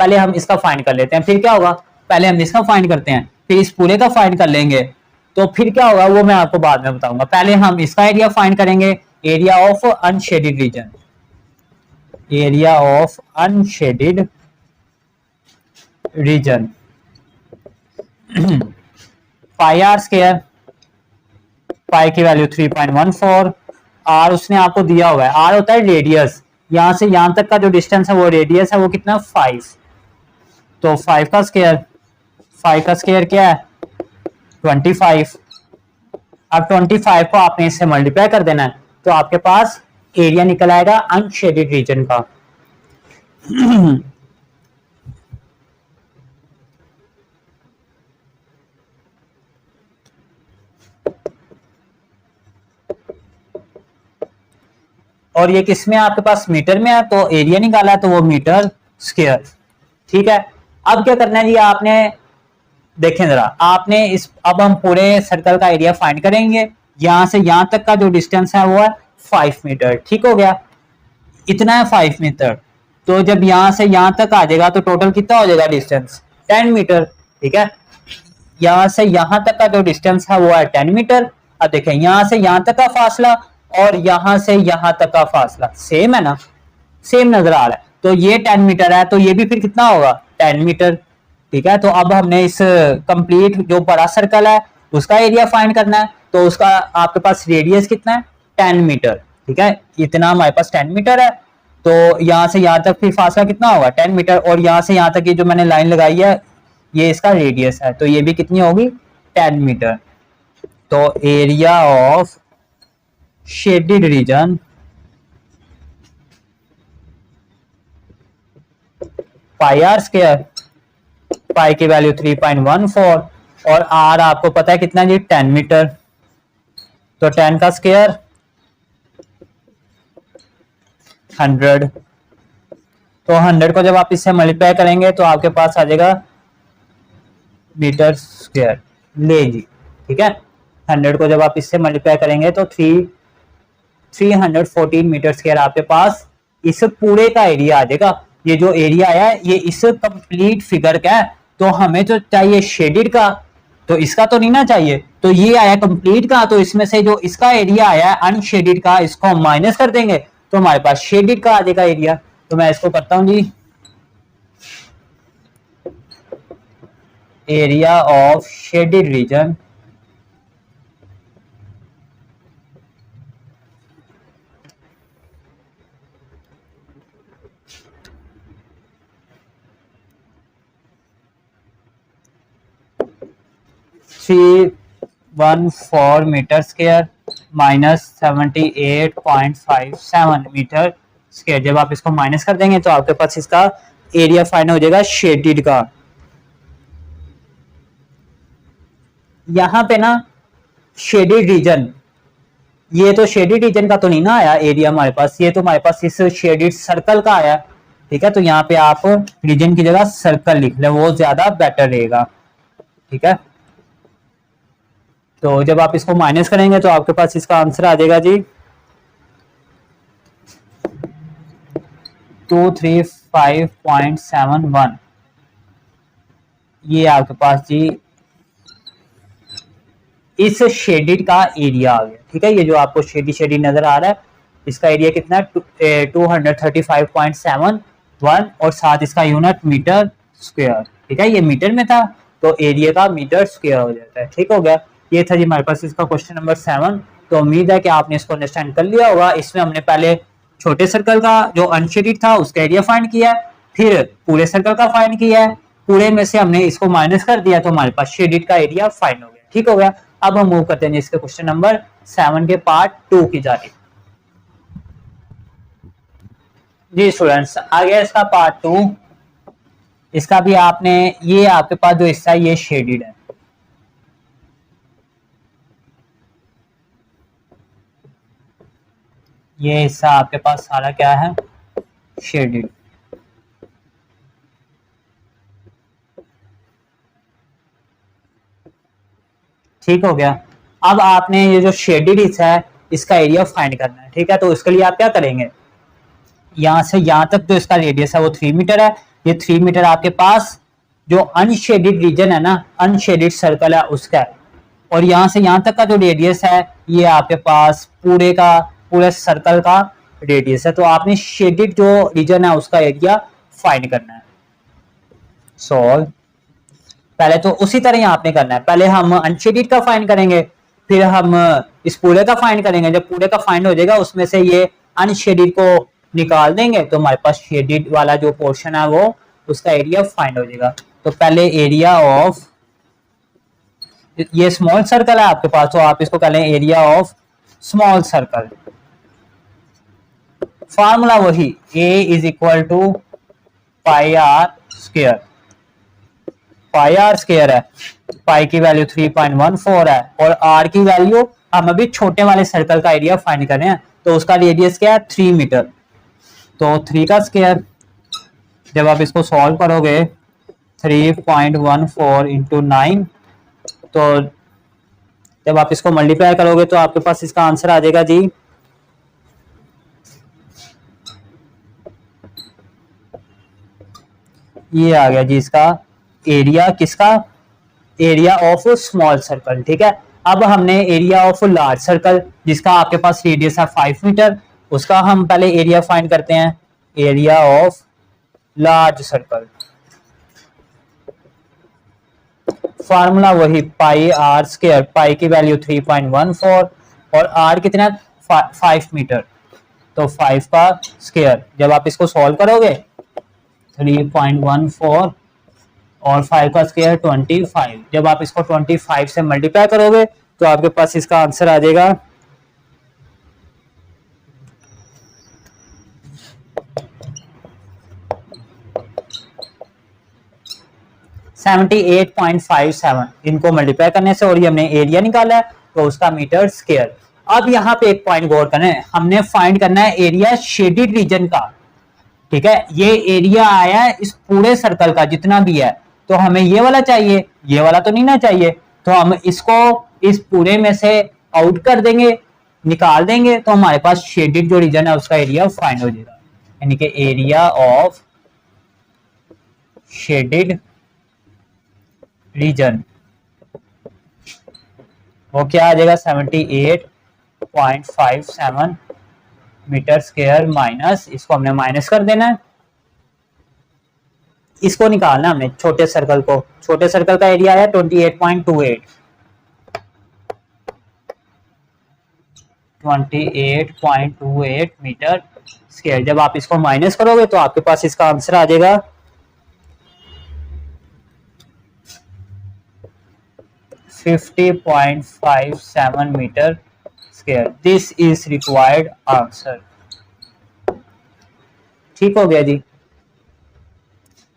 पहले हम इसका फाइंड कर लेते हैं, फिर क्या होगा, पहले हम इसका फाइंड करते हैं, फिर इस पूरे का फाइंड कर लेंगे, तो फिर क्या होगा वो मैं आपको बाद में बताऊंगा। पहले हम इसका एरिया फाइंड करेंगे, area of unshaded region, area of unshaded region pi are square, pi की वैल्यू 3.14, आर उसने आपको दिया हुआ है, आर होता है रेडियस, यहां से यहां तक का जो डिस्टेंस है वो रेडियस है, वो कितना 5, तो 5 का स्क्वायर, 5 का स्क्वायर क्या है 25। अब 25 को आपने इससे मल्टीप्लाई कर देना है, तो आपके पास एरिया निकल आएगा अनशेडेड रीजन का। और ये किसमें आपके पास मीटर में है, तो एरिया निकाला है तो वो मीटर स्क्वायर, ठीक है। अब क्या करना है जी, आपने देखें जरा, आपने इस, अब हम पूरे सर्कल का एरिया फाइंड करेंगे, यहां से यहां तक का जो डिस्टेंस है वो है 5 मीटर, ठीक हो गया, इतना है 5 मीटर। तो जब यहां से यहां तक आ जाएगा तो टोटल कितना हो जाएगा डिस्टेंस 10 मीटर, ठीक है। यहां से यहां तक का जो डिस्टेंस है वो है 10 मीटर। अब देखें, यहां से यहां तक का फासला और यहां से यहां तक का फासला सेम है ना, सेम नजर आ रहा है, तो ये 10 मीटर है, तो ये भी फिर कितना होगा 10 मीटर, ठीक है। तो अब हमने इस कंप्लीट जो बड़ा सर्कल है उसका एरिया फाइंड करना है, तो उसका आपके पास रेडियस कितना है 10 मीटर, ठीक है। इतना हमारे पास 10 मीटर है, तो यहां से यहां तक फिर फासला कितना होगा 10 मीटर, और यहां से यहां तक ये जो मैंने लाइन लगाई है ये इसका रेडियस है, तो ये भी कितनी होगी 10 मीटर। तो area of shaded region pi are square, pi की वैल्यू 3.14 और आर आपको पता है कितना जी 10 मीटर, तो 10 का स्क्वायर 100, तो 100 को जब आप इससे मल्टीप्लाई करेंगे तो आपके पास आ जाएगा मीटर स्क्वायर, ले जी, ठीक है। 100 को जब आप इससे मल्टीप्लाई करेंगे तो 314 मीटर स्क्वायर आपके पास इस पूरे का एरिया आ जाएगा। ये जो एरिया आया है ये इस कंप्लीट फिगर का है, तो हमें तो चाहिए शेडेड का, तो इसका तो नहीं ना चाहिए, तो ये आया कंप्लीट का, तो इसमें से जो इसका एरिया आया है अनशेडेड का, इसको हम माइनस कर देंगे तो हमारे पास शेडेड का आ जाएगा एरिया। तो मैं इसको करता हूं जी, area of shaded region three 14 metre square minus 78.57 metre square. जब आप इसको माइनस कर देंगे तो आपके पास इसका एरिया फाइंड हो जाएगा शेडेड का। यहां पे ना शेडेड रीजन, ये तो शेडेड रीजन का तो नहीं ना आया एरिया हमारे पास, ये तो हमारे पास इस शेडेड सर्कल का आया, ठीक है। तो यहाँ पे आप रीजन की जगह सर्कल लिख ले, वो ज्यादा बेटर रहेगा, ठीक है। तो जब आप इसको माइनस करेंगे तो आपके पास इसका आंसर आ जाएगा जी 235.71, ये आपके पास जी इस शेडेड का एरिया आ गया, ठीक है। ये जो आपको शेडी शेडी नजर आ रहा है इसका एरिया कितना है 235.71 और साथ इसका यूनिट मीटर स्क्वायर, ठीक है। ये मीटर में था तो एरिया का मीटर स्क्वायर हो जाता है, ठीक हो गया। ये था जी हमारे पास इसका क्वेश्चन नंबर 7। तो उम्मीद है कि आपने इसको अंडरस्टैंड कर लिया होगा। इसमें हमने पहले छोटे सर्कल का जो अनशेडेड था उसका एरिया फाइंड किया, फिर पूरे सर्कल का फाइंड किया है, पूरे में से हमने इसको माइनस कर दिया तो हमारे पास शेडेड का एरिया फाइंड हो गया, ठीक हो गया। अब हम मूव करते हैं इसके क्वेश्चन नंबर 7 के पार्ट 2 की जारी। जी स्टूडेंट्स, आ गया इसका पार्ट 2। इसका भी आपने, ये आपके पास जो हिस्सा है ये शेडेड है, ये हिस्सा आपके पास सारा क्या है, शेडेड। ठीक हो गया। अब आपने ये जो शेडेड हिस्सा है इसका एरिया फाइंड करना है, ठीक है। तो इसके लिए आप क्या करेंगे, यहां से यहां तक जो इसका रेडियस है वो 3 मीटर है। ये 3 मीटर आपके पास जो अनशेडेड रीजन है ना, अनशेडेड सर्कल है उसका है। और यहां से यहां तक का जो रेडियस है ये आपके पास पूरे सर्कल का रेडियस है। तो आपने शेडेड जो रीजन है उसका एरिया फाइंड करना है। सॉल्व। पहले तो उसी तरह यहाँ आपने करना है, पहले हम अनशेडेड का फाइंड करेंगे, फिर हम इस पूरे का फाइंड करेंगे। जब पूरे का फाइंड हो जाएगा उसमें से ये अनशेडेड को निकाल देंगे तो हमारे पास शेडेड वाला जो पोर्शन है वो उसका एरिया फाइंड हो जाएगा। तो पहले एरिया ऑफ, ये स्मॉल सर्कल है आपके पास तो आप इसको कह लें area of small circle. Formula वही A is equal to pi are square. Pi are square है, पाई की वैल्यू 3.14 है और आर की वैल्यू, हम अभी छोटे वाले सर्कल का एरिया फाइंड कर रहे हैं तो उसका रेडियस क्या है 3 मीटर। तो 3 का स्क्वायर, जब आप इसको सॉल्व करोगे 3.14 इंटू 9, तो जब आप इसको मल्टीप्लाई करोगे तो आपके पास इसका आंसर आ जाएगा जी, ये आ गया जी इसका एरिया, किसका, एरिया ऑफ स्मॉल सर्कल। ठीक है। अब हमने एरिया ऑफ लार्ज सर्कल जिसका आपके पास रेडियस है 5 मीटर, उसका हम पहले एरिया फाइंड करते हैं। Area of large circle, formula वही पाई आर स्क्वायर, पाई की वैल्यू 3.14 और आर कितना 5 मीटर, तो 5 का स्क्वायर। जब आप इसको सॉल्व करोगे 3.14 और 5 का स्क्वायर 25, जब आप इसको 25 से मल्टीप्लाई करोगे तो आपके पास इसका आंसर आ जाएगा 78.57। इनको मल्टीप्लाई करने से और ये हमने एरिया निकाला है तो उसका मीटर स्क्वायर। अब यहाँ पे एक पॉइंट गौर करें, हमने फाइंड करना है एरिया शेडेड रीजन का। ठीक है, ये एरिया आया है इस पूरे सर्कल का जितना भी है, तो हमें ये वाला चाहिए, ये वाला तो नहीं ना चाहिए, तो हम इसको इस पूरे में से आउट कर देंगे, निकाल देंगे, तो हमारे पास शेडेड जो रीजन है उसका एरिया फाइंड हो जाएगा। यानी कि एरिया ऑफ शेडेड रीजन वो क्या आ जाएगा 78.57 मीटर स्क्वायर माइनस, इसको हमने माइनस कर देना है, इसको निकालना हमने छोटे सर्कल को। छोटे सर्कल का एरिया है 28.28 मीटर स्क्वायर। जब आप इसको माइनस करोगे तो आपके पास इसका आंसर आ जाएगा 50.57 metre square. This is required answer. ठीक हो गया जी,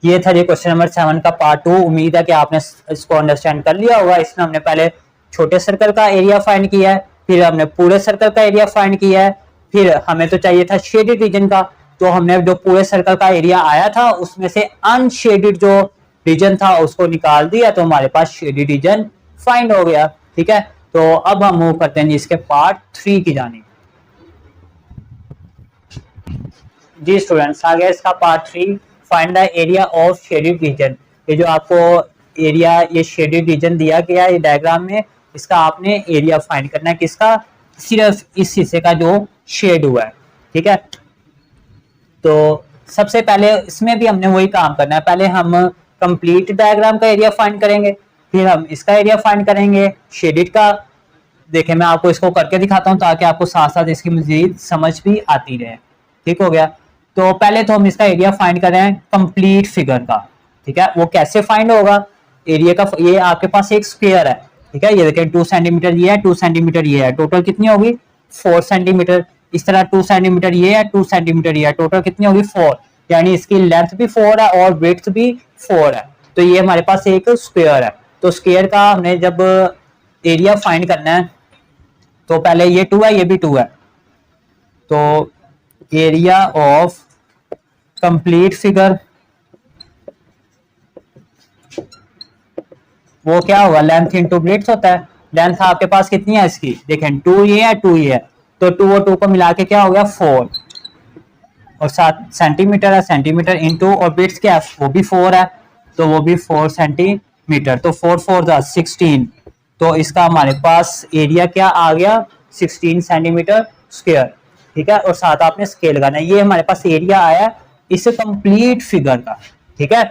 ये था जी क्वेश्चन नंबर 7 का पार्ट 2। उम्मीद है कि आपने इसको अंडरस्टैंड कर लिया होगा। इसमें हमने पहले छोटे सर्कल का एरिया फाइंड किया है, फिर हमने पूरे सर्कल का एरिया फाइंड किया है, फिर हमें तो चाहिए था शेडेड रीजन का, तो हमने जो पूरे सर्कल का एरिया आया था उसमें से अनशेडेड जो रीजन था उसको निकाल दिया, तो हमारे पास शेडेड रीजन फाइंड हो गया। ठीक है, तो अब हम मूव करते हैं इसके पार्ट 3 की जानिब। जी स्टूडेंट्स, आ गया इसका part 3, find the area of shaded region. ये जो आपको एरिया, ये शेडेड रीजन दिया गया है डायग्राम में, इसका आपने एरिया फाइंड करना है, किसका, सिर्फ इस हिस्से का जो शेड हुआ है। ठीक है, तो सबसे पहले इसमें भी हमने वही काम करना है, पहले हम कंप्लीट डायग्राम का एरिया फाइंड करेंगे, फिर हम इसका एरिया फाइंड करेंगे शेडेड का। देखें मैं आपको इसको करके दिखाता हूं ताकि आपको साथ साथ इसकी मजीद समझ भी आती रहे। ठीक हो गया, तो पहले तो हम इसका एरिया फाइंड कर रहे हैं कंप्लीट फिगर का। ठीक है, वो कैसे फाइंड होगा एरिया का, ये आपके पास एक स्क्वायर है। ठीक है, ये देखें 2 सेंटीमीटर ये है, 2 सेंटीमीटर ये है, टोटल कितनी होगी 4 सेंटीमीटर। इस तरह 2 सेंटीमीटर ये है, 2 सेंटीमीटर ये है, टोटल कितनी होगी 4, यानी इसकी लेंथ भी 4 है और ब्रेड्थ भी 4 है, तो ये हमारे पास एक स्क्वायर है। तो स्क्वायर का हमने जब एरिया फाइंड करना है तो पहले ये 2 है, ये भी 2 है, तो एरिया ऑफ कंप्लीट फिगर वो क्या होगा, लेंथ इंटू ब्रेड्थ होता है। लेंथ आपके पास कितनी है इसकी, देखें 2 ये है 2 ये है, तो 2 और 2 को मिला के क्या हो गया 4, और 7 सेंटीमीटर है, सेंटीमीटर इंटू और ब्रेड्थ क्या है वो भी 4 है, तो वो भी 4 सेंटीमीटर, तो 4 4 16, तो इसका हमारे पास एरिया क्या आ गया 16 सेंटीमीटर स्क्वायर। ठीक है, और साथ आपने स्केल लगाना है, ये हमारे पास एरिया आया इस कंप्लीट फिगर का। ठीक है,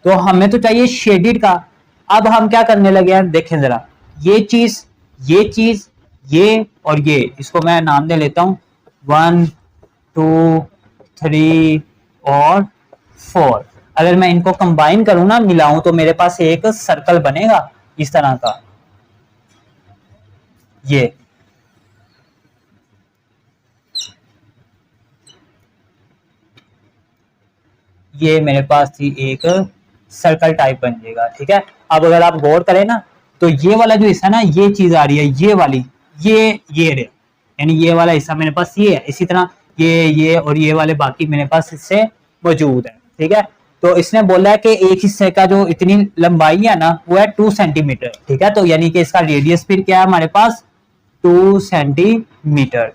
तो हमें तो चाहिए शेडेड का। अब हम क्या करने लगे हैं, देखें जरा, ये चीज ये और ये, इसको मैं नाम दे लेता हूं 1 2 3 और 4। अगर मैं इनको कंबाइन करूं ना, मिलाऊं, तो मेरे पास एक सर्कल बनेगा इस तरह का। ये मेरे पास थी एक सर्कल टाइप बन जाएगा। ठीक है, अब अगर आप गौर करें ना, तो ये वाला जो हिस्सा ना, ये चीज आ रही है, ये वाली, ये रे, यानी ये वाला हिस्सा मेरे पास ये है। इसी तरह ये और ये वाले बाकी मेरे पास हिस्से मौजूद है। ठीक है, तो इसने बोला है कि एक हिस्से का जो इतनी लंबाई है ना, वो है 2 सेंटीमीटर। ठीक है, तो यानी कि इसका रेडियस फिर क्या है हमारे पास 2 सेंटीमीटर।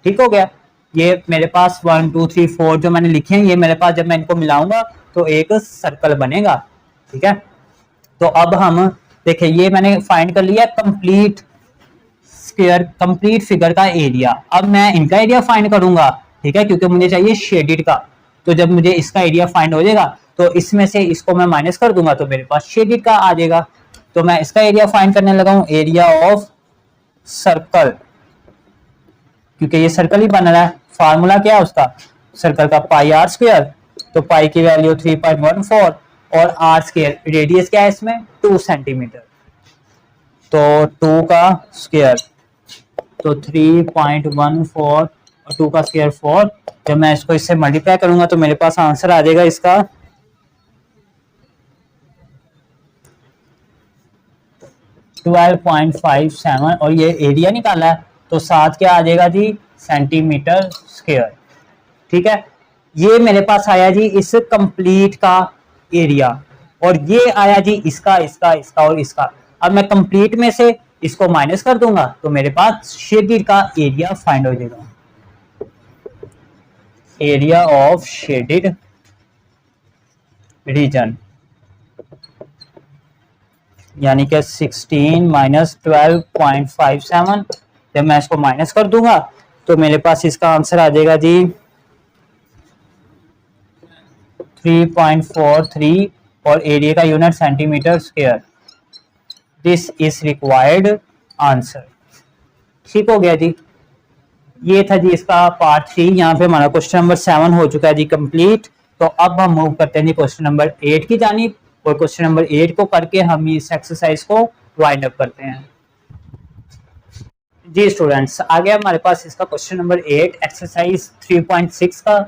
ठीक हो गया, ये मेरे पास 1 2 3 4 जो मैंने लिखे हैं, ये मेरे पास जब मैं इनको मिलाऊंगा तो एक सर्कल बनेगा। ठीक है, तो अब हम देखिए, ये मैंने फाइंड कर लिया कंप्लीट स्क्वायर, कंप्लीट फिगर का एरिया। अब मैं इनका एरिया फाइंड करूंगा। ठीक है, क्योंकि मुझे चाहिए शेडेड का, तो जब मुझे इसका एरिया फाइंड हो जाएगा तो इसमें से इसको मैं माइनस कर दूंगा तो मेरे पास शेडेड का आ जाएगा। तो मैं इसका एरिया फाइंड करने लगा हूं, एरिया ऑफ सर्कल, क्योंकि ये सर्कल ही बन रहा है। फार्मूला क्या है उसका, सर्कल का पाई आर स्क्वायर, तो पाई की वैल्यू 3.14 और आर स्क्वायर, रेडियस क्या है इसमें 2 सेंटीमीटर, तो 2 का स्क्वायर, तो 3.14 और 2 का स्क्वायर 4। जब मैं इसको इससे मल्टीप्लाई करूंगा तो मेरे पास आंसर आ जाएगा इसका 12.57, और ये एरिया निकाला है तो साथ क्या आ जाएगा जी सेंटीमीटर स्क्वायर। ठीक है, ये मेरे पास आया जी इस कंप्लीट का एरिया, और ये आया जी इसका और इसका। अब मैं कंप्लीट में से इसको माइनस कर दूंगा तो मेरे पास शेडेड का एरिया फाइंड हो जाएगा, एरिया ऑफ शेडेड रीजन, यानी कि 16 माइनस 12.57। जब मैं इसको माइनस कर दूंगा तो मेरे पास इसका आंसर आ जाएगा जी 3.43, और एरिया का unit centimetre square. This is required answer. ठीक हो गया जी, ये था जी इसका पार्ट 3। यहाँ पे हमारा क्वेश्चन नंबर 7 हो चुका है जी कंप्लीट। तो अब हम मूव करते हैं जी क्वेश्चन नंबर 8 की जानिब, और क्वेश्चन नंबर 8 को करके हम इस एक्सरसाइज को वाइंड अप करते हैं। जी स्टूडेंट्स, आगे हमारे पास इसका क्वेश्चन नंबर 8 एक्सरसाइज 3.6 का।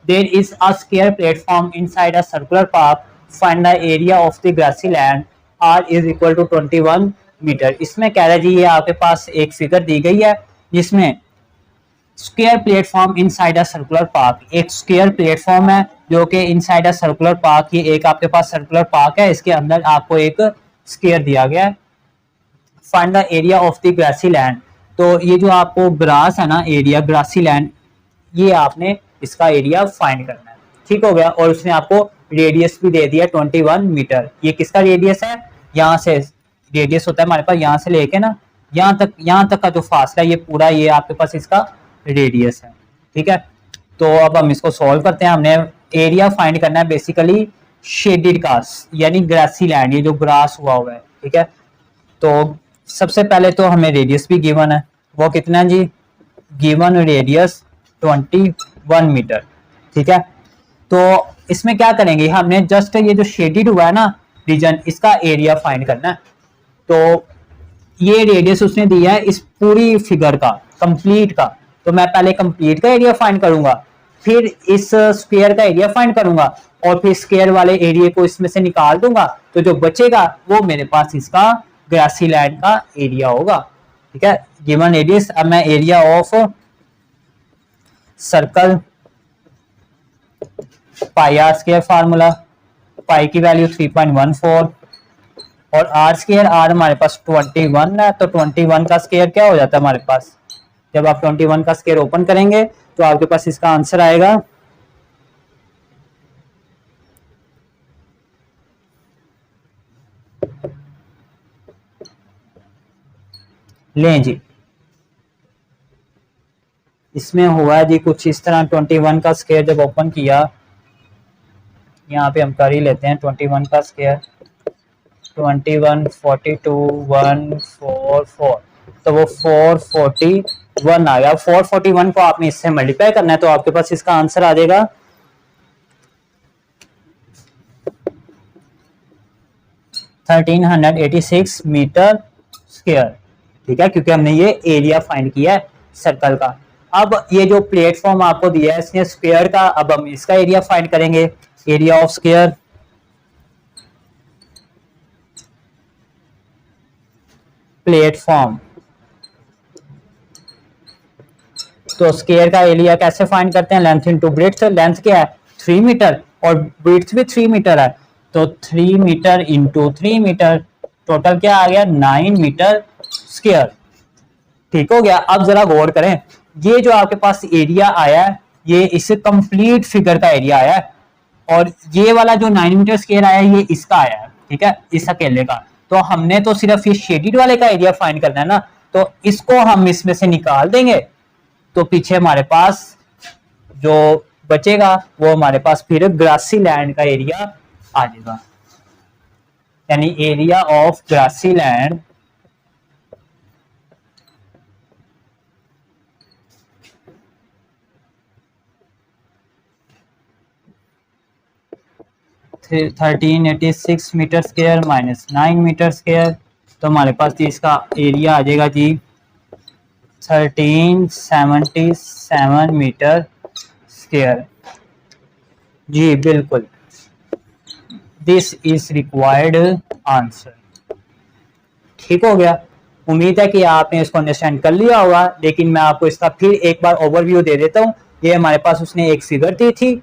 There is a square platform inside a circular park, find the area of the grassy land r is equal to 21 metre. इसमें कह रहा है जी, ये आपके पास एक फिगर दी गई है जिसमें square platform inside a circular park, एक स्क्वायर प्लेटफॉर्म है जो कि इनसाइड अ सर्कुलर पार्क, ये एक आपके पास सर्कुलर पार्क है, इसके अंदर आपको एक स्क्वायर दिया गया है। Find the area of the grassy land, तो ये जो आपको ग्रास है ना, एरिया ग्रासी लैंड, ये आपने इसका एरिया फाइंड करना है। ठीक हो गया, और उसने आपको रेडियस भी दे दिया 21 मीटर। ये किसका रेडियस है, यहाँ से रेडियस होता है हमारे पास, यहाँ से लेके ना यहाँ तक का जो फासला, ये पूरा ये आपके पास इसका रेडियस है। ठीक है, तो अब हम इसको सॉल्व करते हैं। हमने एरिया फाइंड करना है बेसिकली शेडेड का, यानी ग्रासी लैंड, ये जो ग्रास हुआ हुआ है। ठीक है, तो सबसे पहले तो हमें रेडियस भी गिवन है, वो कितना जी, गिवन रेडियस 21 मीटर। ठीक है, तो इसमें क्या करेंगे, हमने जस्ट ये जो शेडेड हुआ है ना रीजन, इसका एरिया फाइंड करना है। तो ये रेडियस उसने दिया है इस पूरी फिगर का, कंप्लीट का, तो मैं पहले कंप्लीट का एरिया फाइंड करूंगा, फिर इस स्क्वायर का एरिया फाइंड करूंगा, और फिर स्क्वायर वाले एरिया को इसमें से निकाल दूंगा, तो जो बचेगा वो मेरे पास इसका ग्रासी लैंड का एरिया होगा। ठीक है, गिवन रेडियस। अब मैं area of circle pi are square formula, pi की वैल्यू 3.14 और आर स्क्वायर, आर हमारे पास 21 है, तो 21 का स्क्वायर क्या हो जाता है हमारे पास, जब आप 21 का स्क्वायर ओपन करेंगे तो आपके पास इसका आंसर आएगा लें जी, इसमें हुआ है जी कुछ इस तरह। 21 का स्क्वायर जब ओपन किया, यहाँ पे हम कर ही लेते हैं 21 का स्क्वायर, 21 42 144, तो वो 441 आ गया। 441 को आपने इससे मल्टीप्लाई करना है तो आपके पास इसका आंसर आ जाएगा 1386 मीटर स्क्वायर, ठीक है, क्योंकि हमने ये एरिया फाइंड किया है सर्कल का। अब ये जो प्लेटफॉर्म आपको दिया है इसने स्क्वायर का, अब हम इसका एरिया फाइंड करेंगे, एरिया ऑफ स्क्वायर। प्लेटफॉर्म, तो स्क्वायर का एरिया कैसे फाइंड करते हैं, लेंथ इनटू ब्रेड्थ। लेंथ क्या है 3 मीटर और ब्रेड्थ भी 3 मीटर है, तो 3 मीटर इंटू 3 मीटर, टोटल क्या आ गया 9 मीटर स्क्वायर, ठीक हो गया। अब जरा गौर करें, ये जो आपके पास एरिया आया है ये इस कंप्लीट फिगर का एरिया आया है, और ये वाला जो 9 मीटर स्क्वायर आया है ये इसका आया है, ठीक है, इस अकेले का। तो हमने तो सिर्फ ये शेडेड वाले का एरिया फाइंड करना है ना, तो इसको हम इसमें से निकाल देंगे, तो पीछे हमारे पास जो बचेगा वो हमारे पास फिर ग्रासी लैंड का एरिया आ जाएगा, यानी एरिया ऑफ ग्रासी लैंड फिर 1386 metre square minus 9 metre square, तो हमारे पास जी इसका एरिया आ जाएगा जी 1377 मीटर स्क्वायर। जी बिल्कुल, दिस इज रिक्वायर्ड आंसर, ठीक हो गया। उम्मीद है कि आपने इसको अंडरस्टैंड कर लिया होगा, लेकिन मैं आपको इसका फिर एक बार ओवरव्यू दे देता हूँ। ये हमारे पास उसने एक फिगर दी थी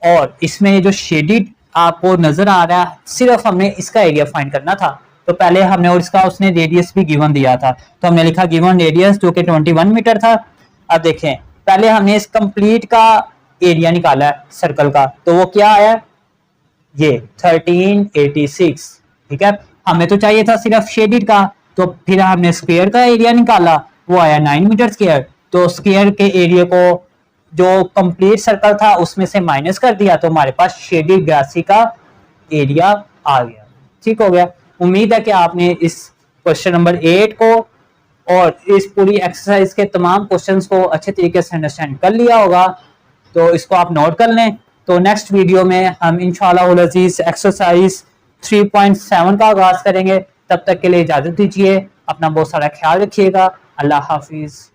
और इसमें जो शेडिड आपको नजर आ रहा है, सिर्फ हमने इसका एरिया फाइंड करना था। तो पहले हमने, और इसका उसने रेडियस भी गिवन दिया था, तो हमने लिखा गिवन रेडियस जो कि 21 मीटर था। अब देखें, पहले हमने इस कंप्लीट का एरिया निकाला है सर्कल का, तो वो क्या आया, ये 1386, ठीक है। हमें तो चाहिए था सिर्फ शेडिड का, तो फिर हमने स्क्वायर का एरिया निकाला, वो आया 9 मीटर स्क्वायर। तो स्क्वायर के एरिया को जो कंप्लीट सर्कल था उसमें से माइनस कर दिया, तो हमारे पास शेडेड ग्रासी का एरिया आ गया, ठीक हो गया। उम्मीद है कि आपने इस क्वेश्चन नंबर 8 को और इस पूरी एक्सरसाइज के तमाम क्वेश्चंस को अच्छे तरीके से अंडरस्टैंड कर लिया होगा, तो इसको आप नोट कर लें। तो नेक्स्ट वीडियो में हम इंशाअल्लाह अज़ीज एक्सरसाइज 3.7 का आगाज करेंगे। तब तक के लिए इजाजत दीजिए, अपना बहुत सारा ख्याल रखिएगा। अल्लाह हाफिज।